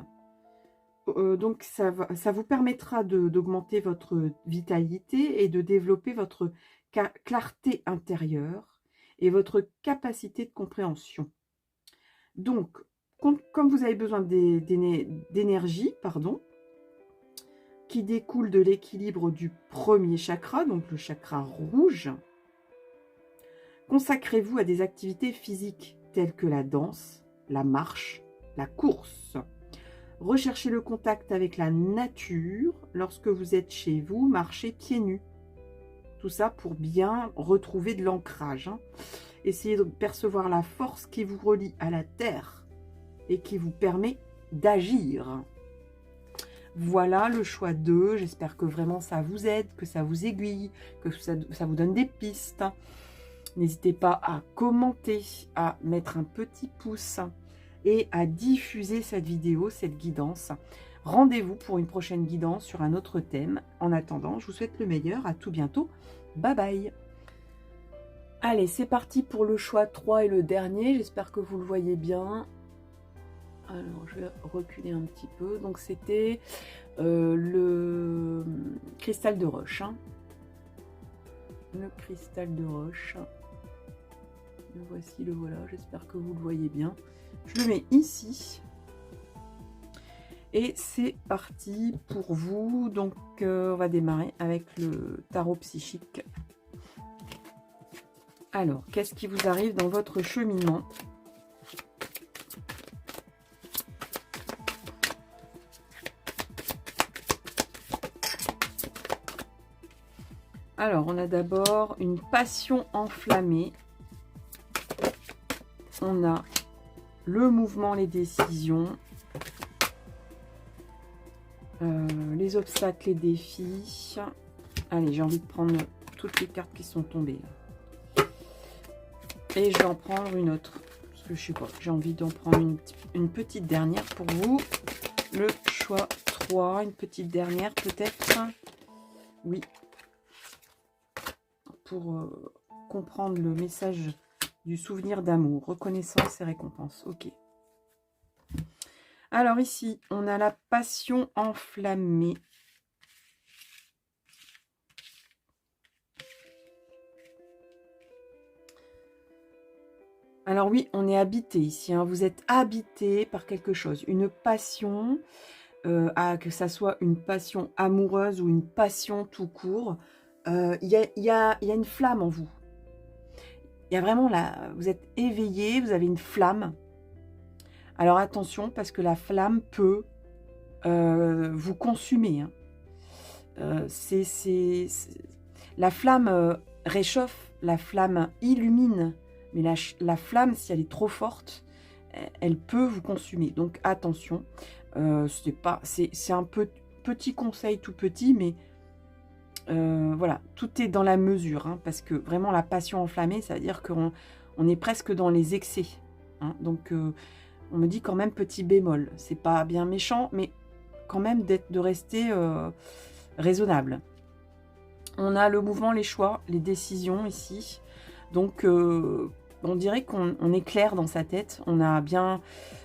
Donc, ça vous permettra d'augmenter votre vitalité et de développer votre clarté intérieure et votre capacité de compréhension. Donc, comme vous avez besoin d'énergie, qui découle de l'équilibre du premier chakra, donc le chakra rouge, consacrez-vous à des activités physiques telles que la danse, la marche, la course. Recherchez le contact avec la nature lorsque vous êtes chez vous, marchez pieds nus. Tout ça pour bien retrouver de l'ancrage. Essayez de percevoir la force qui vous relie à la terre et qui vous permet d'agir. Voilà le choix 2. J'espère que vraiment ça vous aide, que ça vous aiguille, que ça vous donne des pistes. N'hésitez pas à commenter, à mettre un petit pouce et à diffuser cette vidéo, cette guidance. Rendez-vous pour une prochaine guidance sur un autre thème. En attendant, je vous souhaite le meilleur. À tout bientôt. Bye bye. Allez, c'est parti pour le choix 3 et le dernier. J'espère que vous le voyez bien. Alors, je vais reculer un petit peu. Donc, c'était le cristal de roche. Le cristal de roche. Le voici, le voilà. J'espère que vous le voyez bien. Je le mets ici. Et c'est parti pour vous. Donc, on va démarrer avec le tarot psychique. Alors, qu'est-ce qui vous arrive dans votre cheminement ? Alors, on a d'abord une passion enflammée. On a le mouvement, les décisions, les obstacles, les défis. Allez, j'ai envie de prendre toutes les cartes qui sont tombées. Et je vais en prendre une autre. que je sais pas, j'ai envie d'en prendre une petite dernière pour vous. Le choix 3, une petite dernière peut-être. Oui. Pour comprendre le message du souvenir d'amour, reconnaissance et récompense. Ok. Alors ici, on a la passion enflammée. Alors oui, on est habité ici. Hein. Vous êtes habité par quelque chose. Une passion, que ça soit une passion amoureuse ou une passion tout court. Il y a une flamme en vous. Il y a vraiment là, vous êtes éveillé, vous avez une flamme. Alors attention, parce que la flamme peut vous consumer. Hein. La flamme réchauffe, la flamme illumine, mais la flamme, si elle est trop forte, elle peut vous consumer. Donc attention, c'est un petit conseil tout petit, mais voilà, tout est dans la mesure, hein, parce que vraiment la passion enflammée, ça veut dire qu'on est presque dans les excès. Hein, donc on me dit quand même petit bémol, c'est pas bien méchant, mais quand même de rester raisonnable. On a le mouvement, les choix, les décisions ici. Donc, on dirait qu'on est clair dans sa tête. On a bien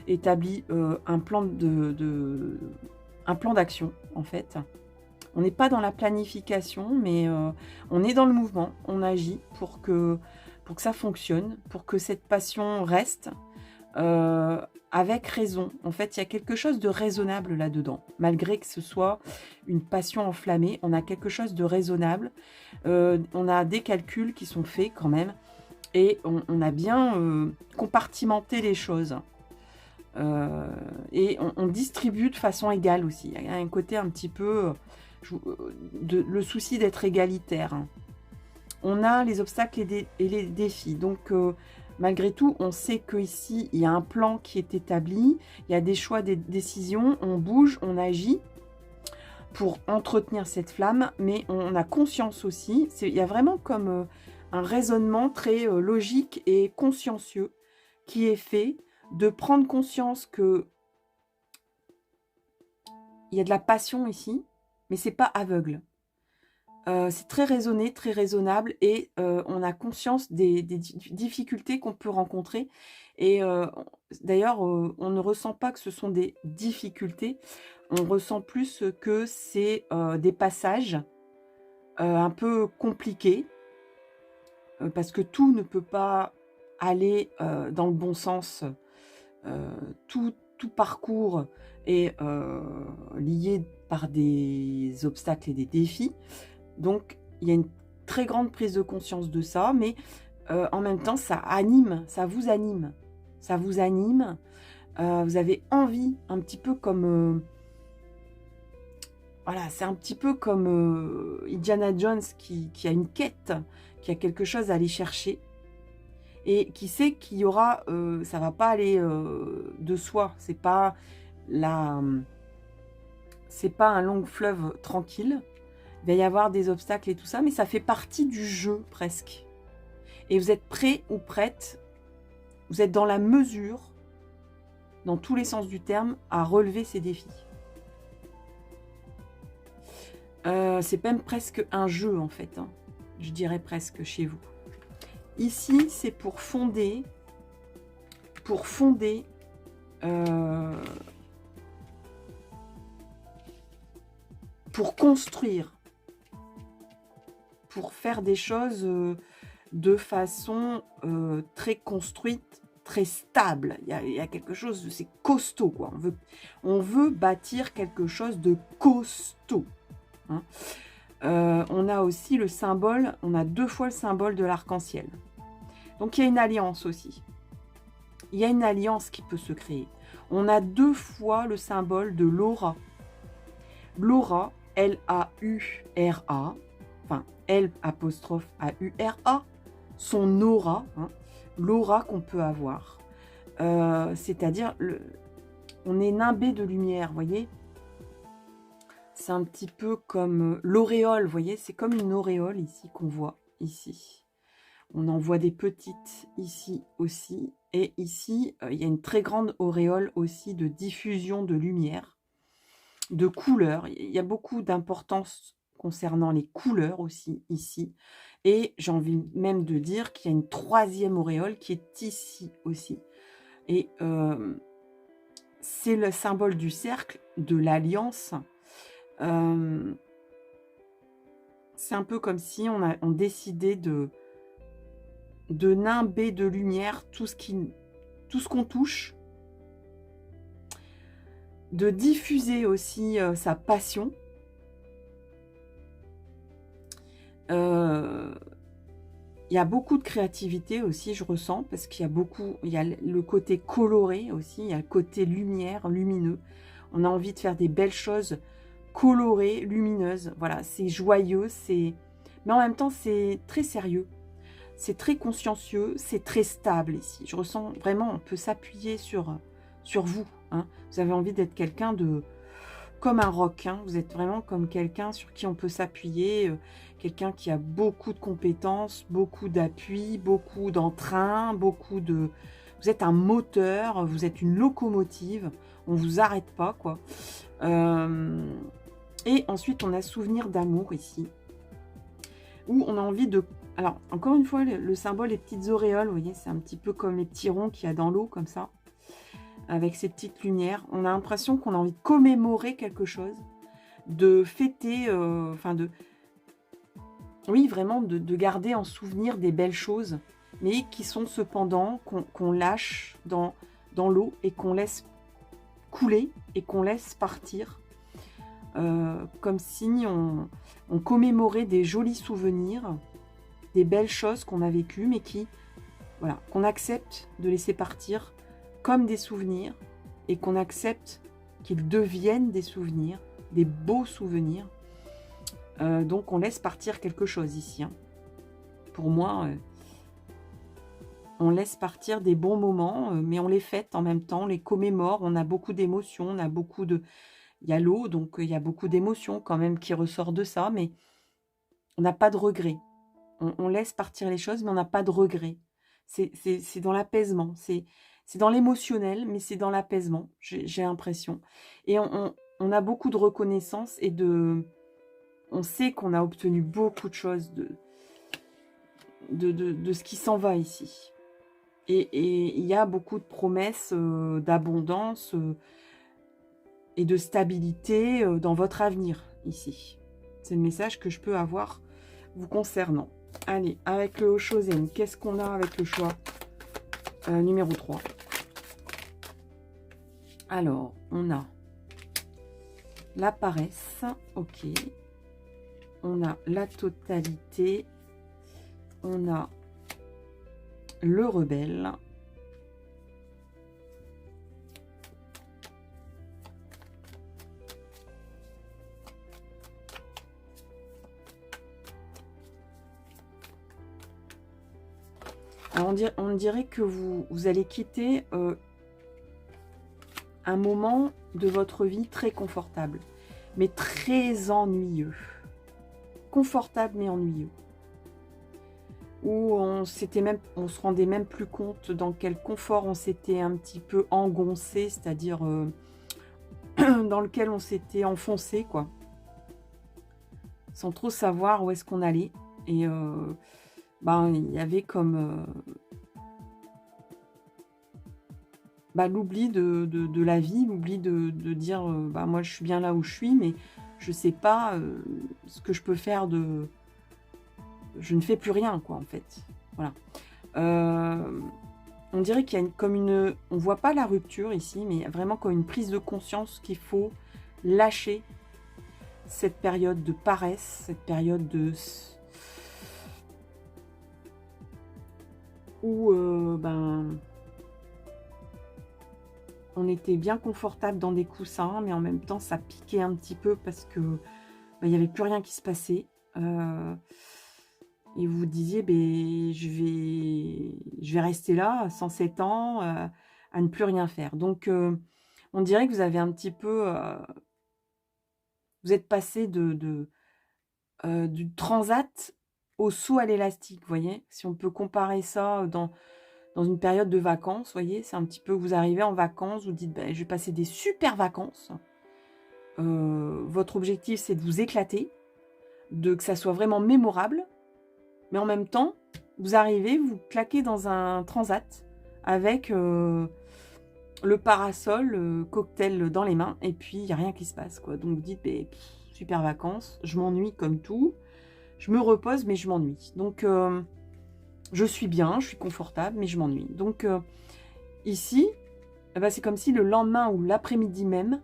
établi un plan d'action, en fait. On n'est pas dans la planification, mais on est dans le mouvement. On agit pour que ça fonctionne, pour que cette passion reste. Avec raison. En fait, il y a quelque chose de raisonnable là-dedans. Malgré que ce soit une passion enflammée, on a quelque chose de raisonnable. On a des calculs qui sont faits quand même. Et on a bien compartimenté les choses. Et on distribue de façon égale aussi. Il y a un côté un petit peu... le souci d'être égalitaire. Hein. On a les obstacles et les défis. Donc... malgré tout, on sait qu'ici, il y a un plan qui est établi, il y a des choix, des décisions, on bouge, on agit pour entretenir cette flamme, mais on a conscience aussi, il y a vraiment comme un raisonnement très logique et consciencieux qui est fait de prendre conscience que il y a de la passion ici, mais c'est pas aveugle. C'est très raisonné, très raisonnable et on a conscience des difficultés qu'on peut rencontrer. Et d'ailleurs, on ne ressent pas que ce sont des difficultés, on ressent plus que c'est des passages un peu compliqués, parce que tout ne peut pas aller dans le bon sens. Tout parcours est lié par des obstacles et des défis. Donc, il y a une très grande prise de conscience de ça, mais en même temps, ça anime, ça vous anime. Ça vous anime. Vous avez envie, un petit peu comme... voilà, c'est un petit peu comme Indiana Jones qui a une quête, qui a quelque chose à aller chercher, et qui sait qu'il y aura... ça va pas aller de soi, c'est pas un long fleuve tranquille. Il va y avoir des obstacles et tout ça, mais ça fait partie du jeu presque. Et vous êtes prêt ou prête, vous êtes dans la mesure, dans tous les sens du terme, à relever ces défis. C'est même presque un jeu en fait, hein. Je dirais presque chez vous. Ici, c'est pour fonder, pour construire, pour faire des choses de façon très construite, très stable. Il y a quelque chose de... c'est costaud, quoi. On veut bâtir quelque chose de costaud. Hein. On a aussi le symbole, on a 2 fois le symbole de l'arc-en-ciel. Donc il y a une alliance aussi. Il y a une alliance qui peut se créer. On a 2 fois le symbole de l'aura. L'aura, L-A-U-R-A, enfin L''A-U-R-A, son aura, hein, l'aura qu'on peut avoir. C'est-à-dire, on est nimbé de lumière, vous voyez. C'est un petit peu comme l'auréole, vous voyez, c'est comme une auréole ici qu'on voit, ici. On en voit des petites ici aussi, Et ici, il y a une très grande auréole aussi de diffusion de lumière, de couleurs. Il y a beaucoup d'importance concernant les couleurs aussi ici. Et j'ai envie même de dire qu'il y a une troisième auréole qui est ici aussi. Et c'est le symbole du cercle, de l'alliance. C'est un peu comme si on décidait de nimber de lumière tout ce qu'on touche, de diffuser aussi sa passion. Il y a beaucoup de créativité aussi, je ressens, parce qu'il y a le côté coloré aussi, il y a le côté lumière, lumineux. On a envie de faire des belles choses colorées, lumineuses. Voilà, c'est joyeux, mais en même temps, c'est très sérieux. C'est très consciencieux, c'est très stable ici. Je ressens vraiment, on peut s'appuyer sur vous. Hein. Vous avez envie d'être quelqu'un de... comme un roc. Hein. Vous êtes vraiment comme quelqu'un sur qui on peut s'appuyer. Quelqu'un qui a beaucoup de compétences, beaucoup d'appui, beaucoup d'entrain, beaucoup de... Vous êtes un moteur, vous êtes une locomotive. On ne vous arrête pas, quoi. Et ensuite, on a souvenir d'amour ici. Où on a envie de... Alors, encore une fois, le symbole, les petites auréoles, vous voyez, c'est un petit peu comme les petits ronds qu'il y a dans l'eau, comme ça, avec ces petites lumières. On a l'impression qu'on a envie de commémorer quelque chose, de fêter, enfin de... Oui, vraiment, de garder en souvenir des belles choses, mais qui sont cependant, qu'on lâche dans l'eau et qu'on laisse couler et qu'on laisse partir, comme si on commémorait des jolis souvenirs, des belles choses qu'on a vécues, mais voilà, qu'on accepte de laisser partir comme des souvenirs, et qu'on accepte qu'ils deviennent des souvenirs, des beaux souvenirs. Donc on laisse partir quelque chose ici. Hein. Pour moi, on laisse partir des bons moments, mais on les fête en même temps, on les commémore, on a beaucoup d'émotions, on a beaucoup de... Il y a l'eau, donc il y a beaucoup d'émotions quand même qui ressort de ça, mais on n'a pas de regret. On laisse partir les choses, mais on n'a pas de regret. C'est dans l'apaisement, c'est dans l'émotionnel, mais c'est dans l'apaisement, j'ai l'impression. Et on a beaucoup de reconnaissance et de... On sait qu'on a obtenu beaucoup de choses de ce qui s'en va ici. Et il y a beaucoup de promesses d'abondance et de stabilité dans votre avenir ici. C'est le message que je peux avoir vous concernant. Allez, avec le Oshozen, qu'est-ce qu'on a avec le choix numéro 3? Alors, on a la paresse, ok. On a la totalité. On a le rebelle. Alors on dirait que vous allez quitter un moment de votre vie très confortable, mais très ennuyeux. Confortable mais ennuyeux. Où on se rendait même plus compte dans quel confort on s'était un petit peu engoncé, c'est-à-dire dans lequel on s'était enfoncé, quoi. Sans trop savoir où est-ce qu'on allait. Et ben, il y avait comme l'oubli de la vie, l'oubli de dire bah, moi je suis bien là où je suis, mais je sais pas ce que je peux faire de... Je ne fais plus rien, quoi, en fait. Voilà. On dirait qu'il y a comme une... On voit pas la rupture ici, mais vraiment comme une prise de conscience qu'il faut lâcher cette période de paresse, cette période de... où ben... on était bien confortable dans des coussins, mais en même temps, ça piquait un petit peu parce que ben, il n'y avait plus rien qui se passait. Et vous disiez, ben, je vais rester là, 107 ans, à ne plus rien faire. Donc, on dirait que vous avez un petit peu... vous êtes passé du transat au saut à l'élastique, vous voyez? Si on peut comparer ça dans une période de vacances, vous voyez, c'est un petit peu, vous arrivez en vacances, vous dites, ben, je vais passer des super vacances. Votre objectif, c'est de vous éclater, que ça soit vraiment mémorable, mais en même temps, vous arrivez, vous claquez dans un transat avec le parasol, cocktail dans les mains, et puis il n'y a rien qui se passe, quoi. Donc vous dites, ben, super vacances, je m'ennuie comme tout, je me repose, mais je m'ennuie. Donc, je suis bien, je suis confortable, mais je m'ennuie. Donc, ici, eh ben, c'est comme si le lendemain ou l'après-midi même,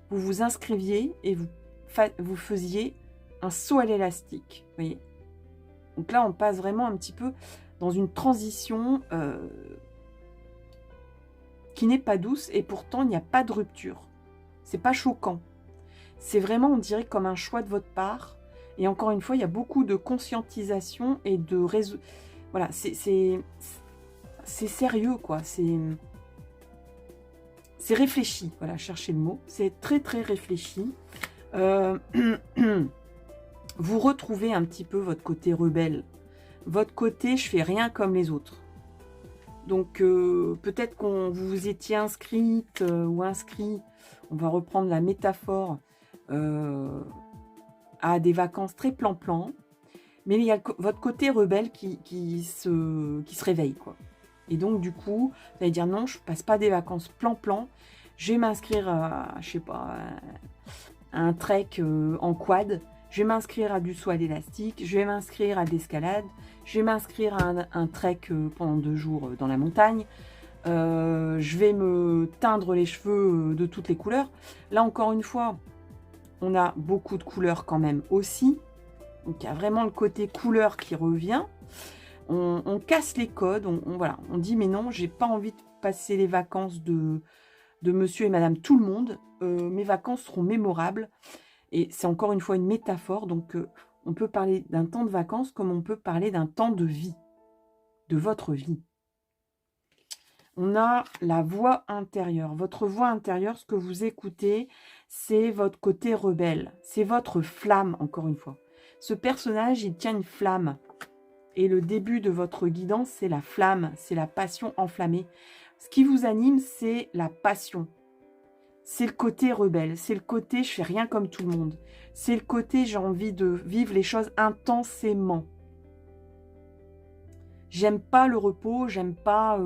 vous vous inscriviez et vous faisiez un saut à l'élastique. Vous voyez. Donc là, on passe vraiment un petit peu dans une transition qui n'est pas douce et pourtant, il n'y a pas de rupture. C'est pas choquant. C'est vraiment, on dirait, comme un choix de votre part. Et encore une fois, il y a beaucoup de conscientisation et de voilà, c'est sérieux, quoi. C'est réfléchi. Voilà, cherchez le mot. C'est très, très réfléchi. Vous retrouvez un petit peu votre côté rebelle. Votre côté, je fais rien comme les autres. Donc, peut-être qu'on vous étiez inscrite ou inscrit, on va reprendre la métaphore, à des vacances très plan-plan. Mais il y a votre côté rebelle qui se réveille, quoi. Et donc, du coup, vous allez dire non, je ne passe pas des vacances plan-plan. Je vais m'inscrire à, je sais pas, à un trek en quad. Je vais m'inscrire à du saut à l'élastique. Je vais m'inscrire à de l'escalade. Je vais m'inscrire à un trek pendant 2 jours dans la montagne. Je vais me teindre les cheveux de toutes les couleurs. Là, encore une fois, on a beaucoup de couleurs quand même aussi. Donc, il y a vraiment le côté couleur qui revient. On casse les codes. Voilà, on dit, mais non, j'ai pas envie de passer les vacances de monsieur et madame tout le monde. Mes vacances seront mémorables. Et c'est encore une fois une métaphore. Donc, on peut parler d'un temps de vacances comme on peut parler d'un temps de vie. De votre vie. On a la voix intérieure. Votre voix intérieure, ce que vous écoutez, c'est votre côté rebelle. C'est votre flamme, encore une fois. Ce personnage, il tient une flamme. Et le début de votre guidance, c'est la flamme, c'est la passion enflammée. Ce qui vous anime, c'est la passion. C'est le côté rebelle, c'est le côté je fais rien comme tout le monde. C'est le côté j'ai envie de vivre les choses intensément. J'aime pas le repos, j'aime pas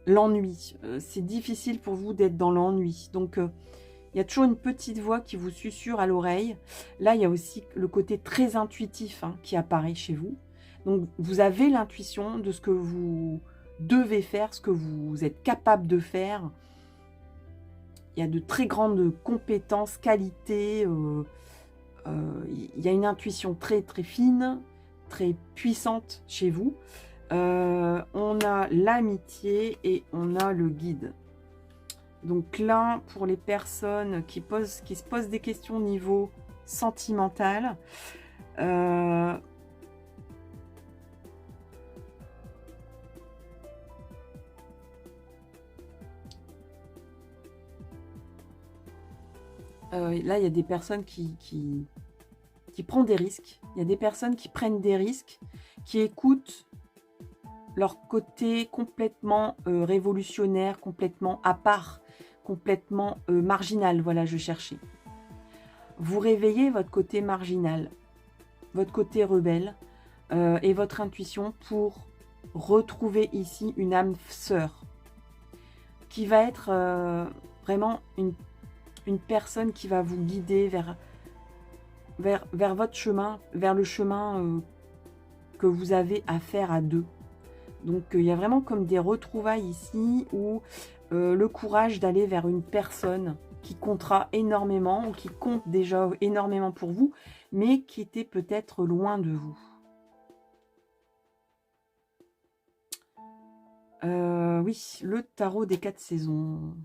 l'ennui. C'est difficile pour vous d'être dans l'ennui. Donc, il y a toujours une petite voix qui vous susurre à l'oreille. Là, il y a aussi le côté très intuitif qui apparaît chez vous. Donc, vous avez l'intuition de ce que vous devez faire, ce que vous êtes capable de faire. Il y a de très grandes compétences, qualités. Il y a une intuition très, très fine, très puissante chez vous. On a l'amitié et on a le guide. Donc là, pour les personnes qui se posent des questions au niveau sentimental, là, il y a des personnes qui prennent des risques. Il y a des personnes qui prennent des risques, qui écoutent leur côté complètement révolutionnaire, complètement à part, complètement marginal. Voilà, je cherchais. Vous réveillez votre côté marginal, votre côté rebelle et votre intuition pour retrouver ici une âme sœur qui va être vraiment une personne qui va vous guider vers votre chemin, vers le chemin que vous avez à faire à deux. Donc, il y a vraiment comme des retrouvailles ici où le courage d'aller vers une personne qui comptera énormément ou qui compte déjà énormément pour vous, mais qui était peut-être loin de vous. Oui, le tarot des 4 saisons.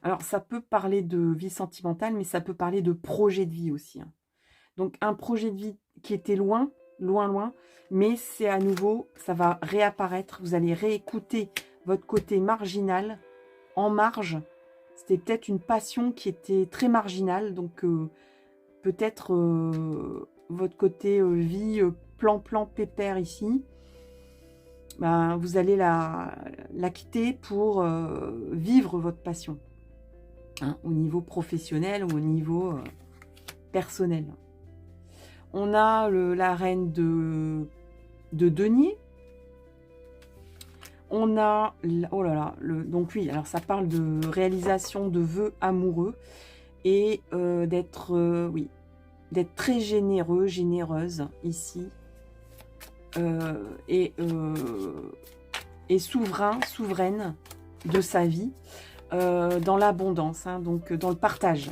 Alors, ça peut parler de vie sentimentale, mais ça peut parler de projet de vie aussi. Donc, un projet de vie qui était loin, mais c'est à nouveau, ça va réapparaître. Vous allez réécouter votre côté marginal, en marge. C'était peut-être une passion qui était très marginale, donc peut-être votre côté vie, plan pépère ici, ben, vous allez la quitter pour vivre votre passion, hein, au niveau professionnel ou au niveau personnel. On a la reine de denier. On a, oh là là, donc oui, alors ça parle de réalisation de vœux amoureux et d'être, oui, d'être très généreux, généreuse ici, et souverain, souveraine de sa vie, dans l'abondance, hein, donc dans le partage,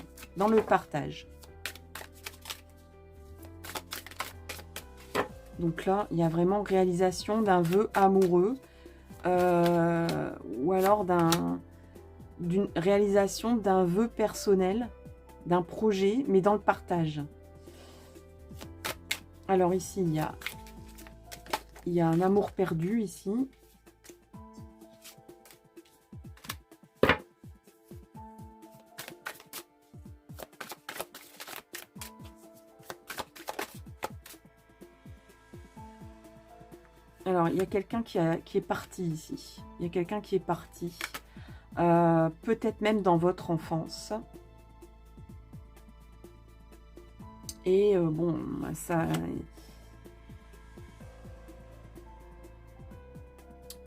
Donc là, il y a vraiment réalisation d'un vœu amoureux, ou alors d'une réalisation d'un vœu personnel, d'un projet, mais dans le partage. Alors ici, il y a un amour perdu ici. Alors, il y a quelqu'un qui est parti ici. Il y a quelqu'un qui est parti. Peut-être même dans votre enfance. Et bon, ça...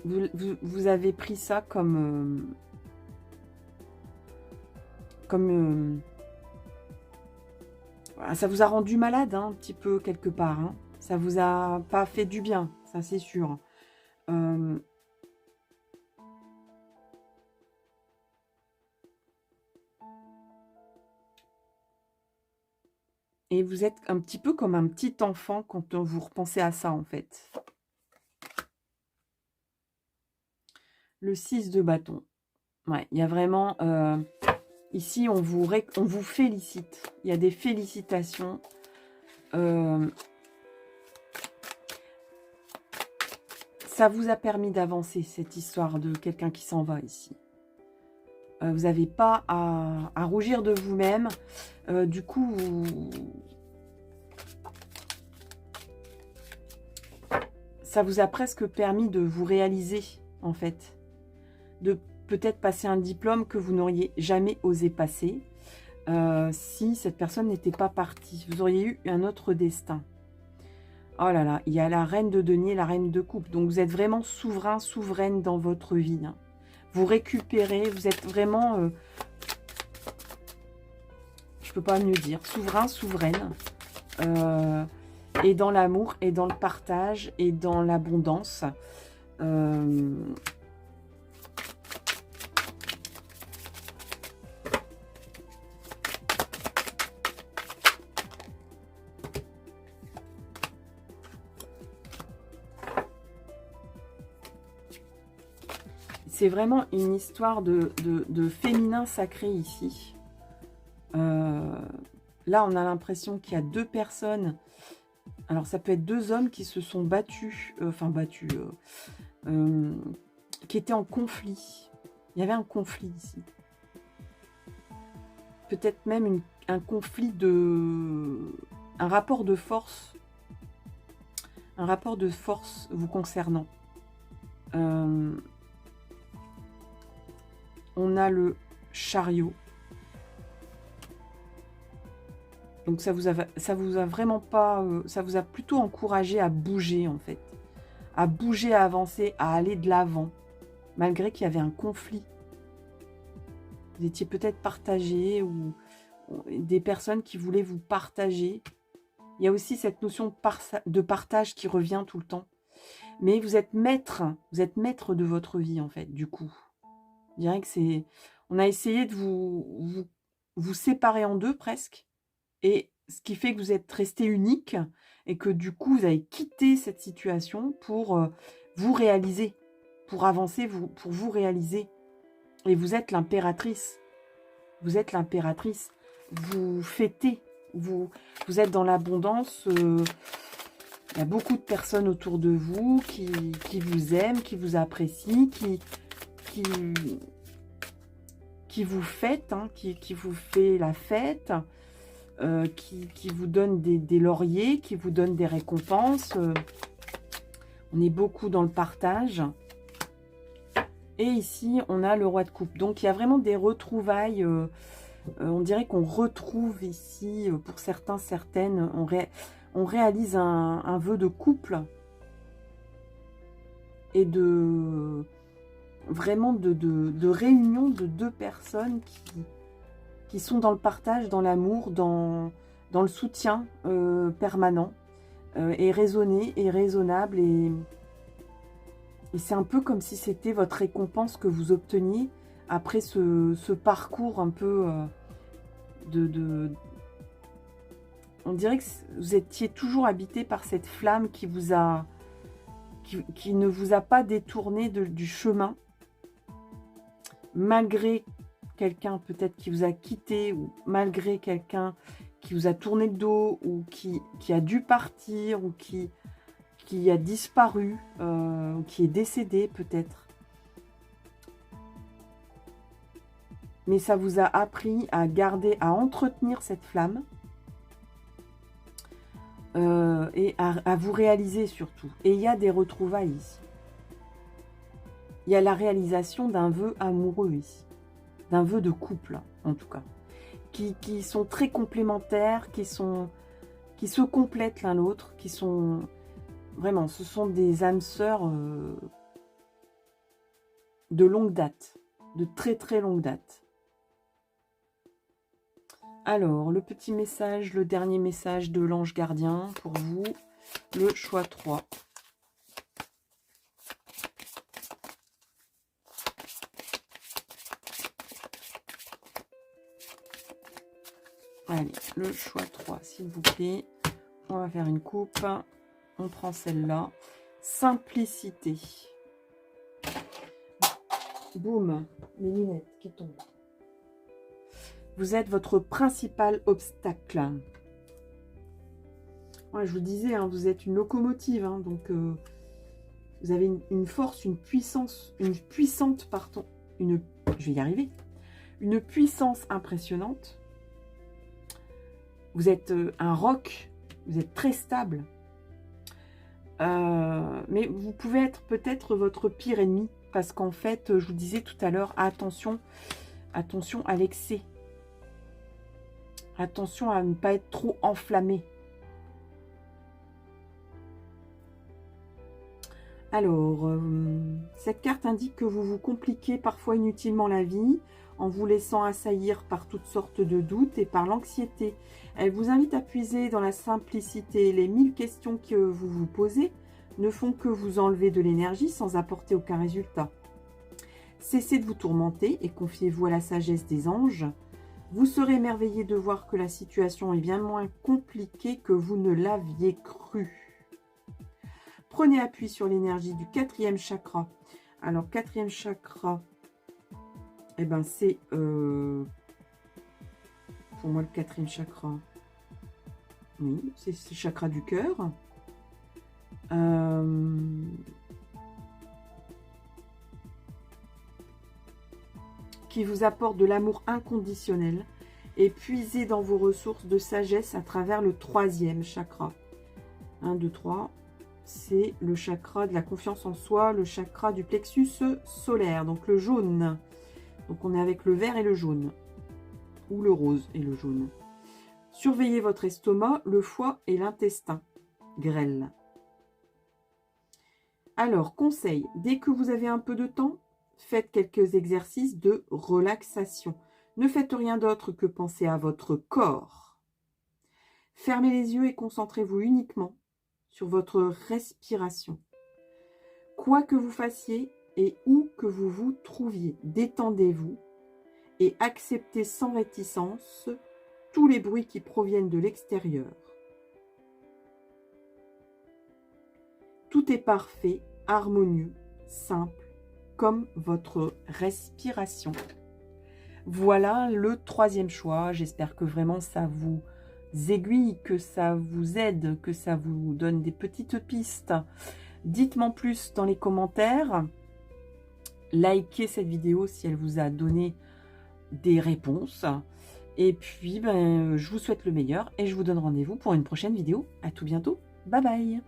Vous avez pris ça comme... ça vous a rendu malade, hein, un petit peu, quelque part. Hein. Ça vous a pas fait du bien, ça c'est sûr. Et vous êtes un petit peu comme un petit enfant quand vous repensez à ça, en fait. Le 6 de bâton. Ouais, il y a vraiment... ici, on vous félicite. Il y a des félicitations. Ça vous a permis d'avancer, cette histoire de quelqu'un qui s'en va ici. Vous n'avez pas à rougir de vous-même. Du coup, ça vous a presque permis de vous réaliser, en fait. De peut-être passer un diplôme que vous n'auriez jamais osé passer. Si cette personne n'était pas partie. Vous auriez eu un autre destin. Oh là là, il y a la reine de denier, la reine de coupe. Donc vous êtes vraiment souverain, souveraine dans votre vie. Hein. Vous récupérez, vous êtes vraiment... je peux pas mieux dire. Souverain, souveraine. Et dans l'amour, et dans le partage, et dans l'abondance. C'est vraiment une histoire de féminin sacré ici. Là, on a l'impression qu'il y a deux personnes. Alors, ça peut être deux hommes qui se sont battus. Qui étaient en conflit. Il y avait un conflit ici. Peut-être même un conflit un rapport de force. Un rapport de force vous concernant. On a le chariot. Donc ça vous a vraiment pas... ça vous a plutôt encouragé à bouger, en fait. À bouger, à avancer, à aller de l'avant. Malgré qu'il y avait un conflit. Vous étiez peut-être partagé ou des personnes qui voulaient vous partager. Il y a aussi cette notion de partage qui revient tout le temps. Mais vous êtes maître de votre vie, en fait, du coup. Je dirais que c'est... On a essayé de vous séparer en deux, presque. Et ce qui fait que vous êtes resté unique et que du coup, vous avez quitté cette situation pour vous réaliser, pour avancer, pour vous réaliser. Et vous êtes l'impératrice. Vous êtes l'impératrice. Vous fêtez. Vous êtes dans l'abondance. Il y a beaucoup de personnes autour de vous qui vous aiment, qui vous apprécient, qui vous fête, hein, qui vous fait la fête. qui vous donne des lauriers, qui vous donne des récompenses. On est beaucoup dans le partage. Et ici, on a le roi de coupe. Donc, il y a vraiment des retrouvailles. On dirait qu'on retrouve ici, pour certains, certaines, on réalise un vœu de couple. Et vraiment de réunion de deux personnes qui sont dans le partage, dans l'amour, dans le soutien permanent, et raisonné, et raisonnable. Et c'est un peu comme si c'était votre récompense que vous obteniez après ce parcours un peu on dirait que vous étiez toujours habité par cette flamme qui ne vous a pas détourné du chemin, malgré quelqu'un peut-être qui vous a quitté, ou malgré quelqu'un qui vous a tourné le dos, ou qui a dû partir, ou qui a disparu, ou qui est décédé peut-être. Mais ça vous a appris à garder, à entretenir cette flamme, et à vous réaliser surtout. Et il y a des retrouvailles ici. Il y a la réalisation d'un vœu amoureux ici, d'un vœu de couple en tout cas, qui sont très complémentaires, qui se complètent l'un l'autre, qui sont vraiment, ce sont des âmes sœurs de longue date, de très très longue date. Alors, le petit message, le dernier message de l'ange gardien pour vous, le choix 3. Allez, le choix 3, s'il vous plaît. On va faire une coupe. On prend celle-là. Simplicité. Boum, mes lunettes qui tombent. Vous êtes votre principal obstacle. Ouais, je vous disais, hein, vous êtes une locomotive, hein, donc vous avez une force, une puissante, je vais y arriver, une puissance impressionnante. Vous êtes un roc, vous êtes très stable. Mais vous pouvez être peut-être votre pire ennemi, parce qu'en fait, je vous disais tout à l'heure, attention à l'excès. Attention à ne pas être trop enflammé. Alors, cette carte indique que vous vous compliquez parfois inutilement la vie, en vous laissant assaillir par toutes sortes de doutes et par l'anxiété. Elle vous invite à puiser dans la simplicité. Les 1000 questions que vous vous posez ne font que vous enlever de l'énergie sans apporter aucun résultat. Cessez de vous tourmenter et confiez-vous à la sagesse des anges. Vous serez émerveillé de voir que la situation est bien moins compliquée que vous ne l'aviez cru. Prenez appui sur l'énergie du 4e chakra. Alors, 4e chakra, eh ben, c'est pour moi le 4e chakra. Oui, c'est le chakra du cœur. Qui vous apporte de l'amour inconditionnel, et puisez dans vos ressources de sagesse à travers le 3e chakra. 1, 2, 3, c'est le chakra de la confiance en soi, le chakra du plexus solaire, donc le jaune. Donc on est avec le vert et le jaune, ou le rose et le jaune. Surveillez votre estomac, le foie et l'intestin grêle. Alors, conseil, dès que vous avez un peu de temps, faites quelques exercices de relaxation. Ne faites rien d'autre que penser à votre corps. Fermez les yeux et concentrez-vous uniquement sur votre respiration. Quoi que vous fassiez et où que vous vous trouviez, détendez-vous et acceptez sans réticence tous les bruits qui proviennent de l'extérieur. Tout est parfait, harmonieux, simple, comme votre respiration. Voilà le 3e choix. J'espère que vraiment ça vous aiguille, que ça vous aide, que ça vous donne des petites pistes. Dites-moi plus dans les commentaires. Likez cette vidéo si elle vous a donné des réponses. Et puis, ben, je vous souhaite le meilleur et je vous donne rendez-vous pour une prochaine vidéo. À tout bientôt. Bye bye.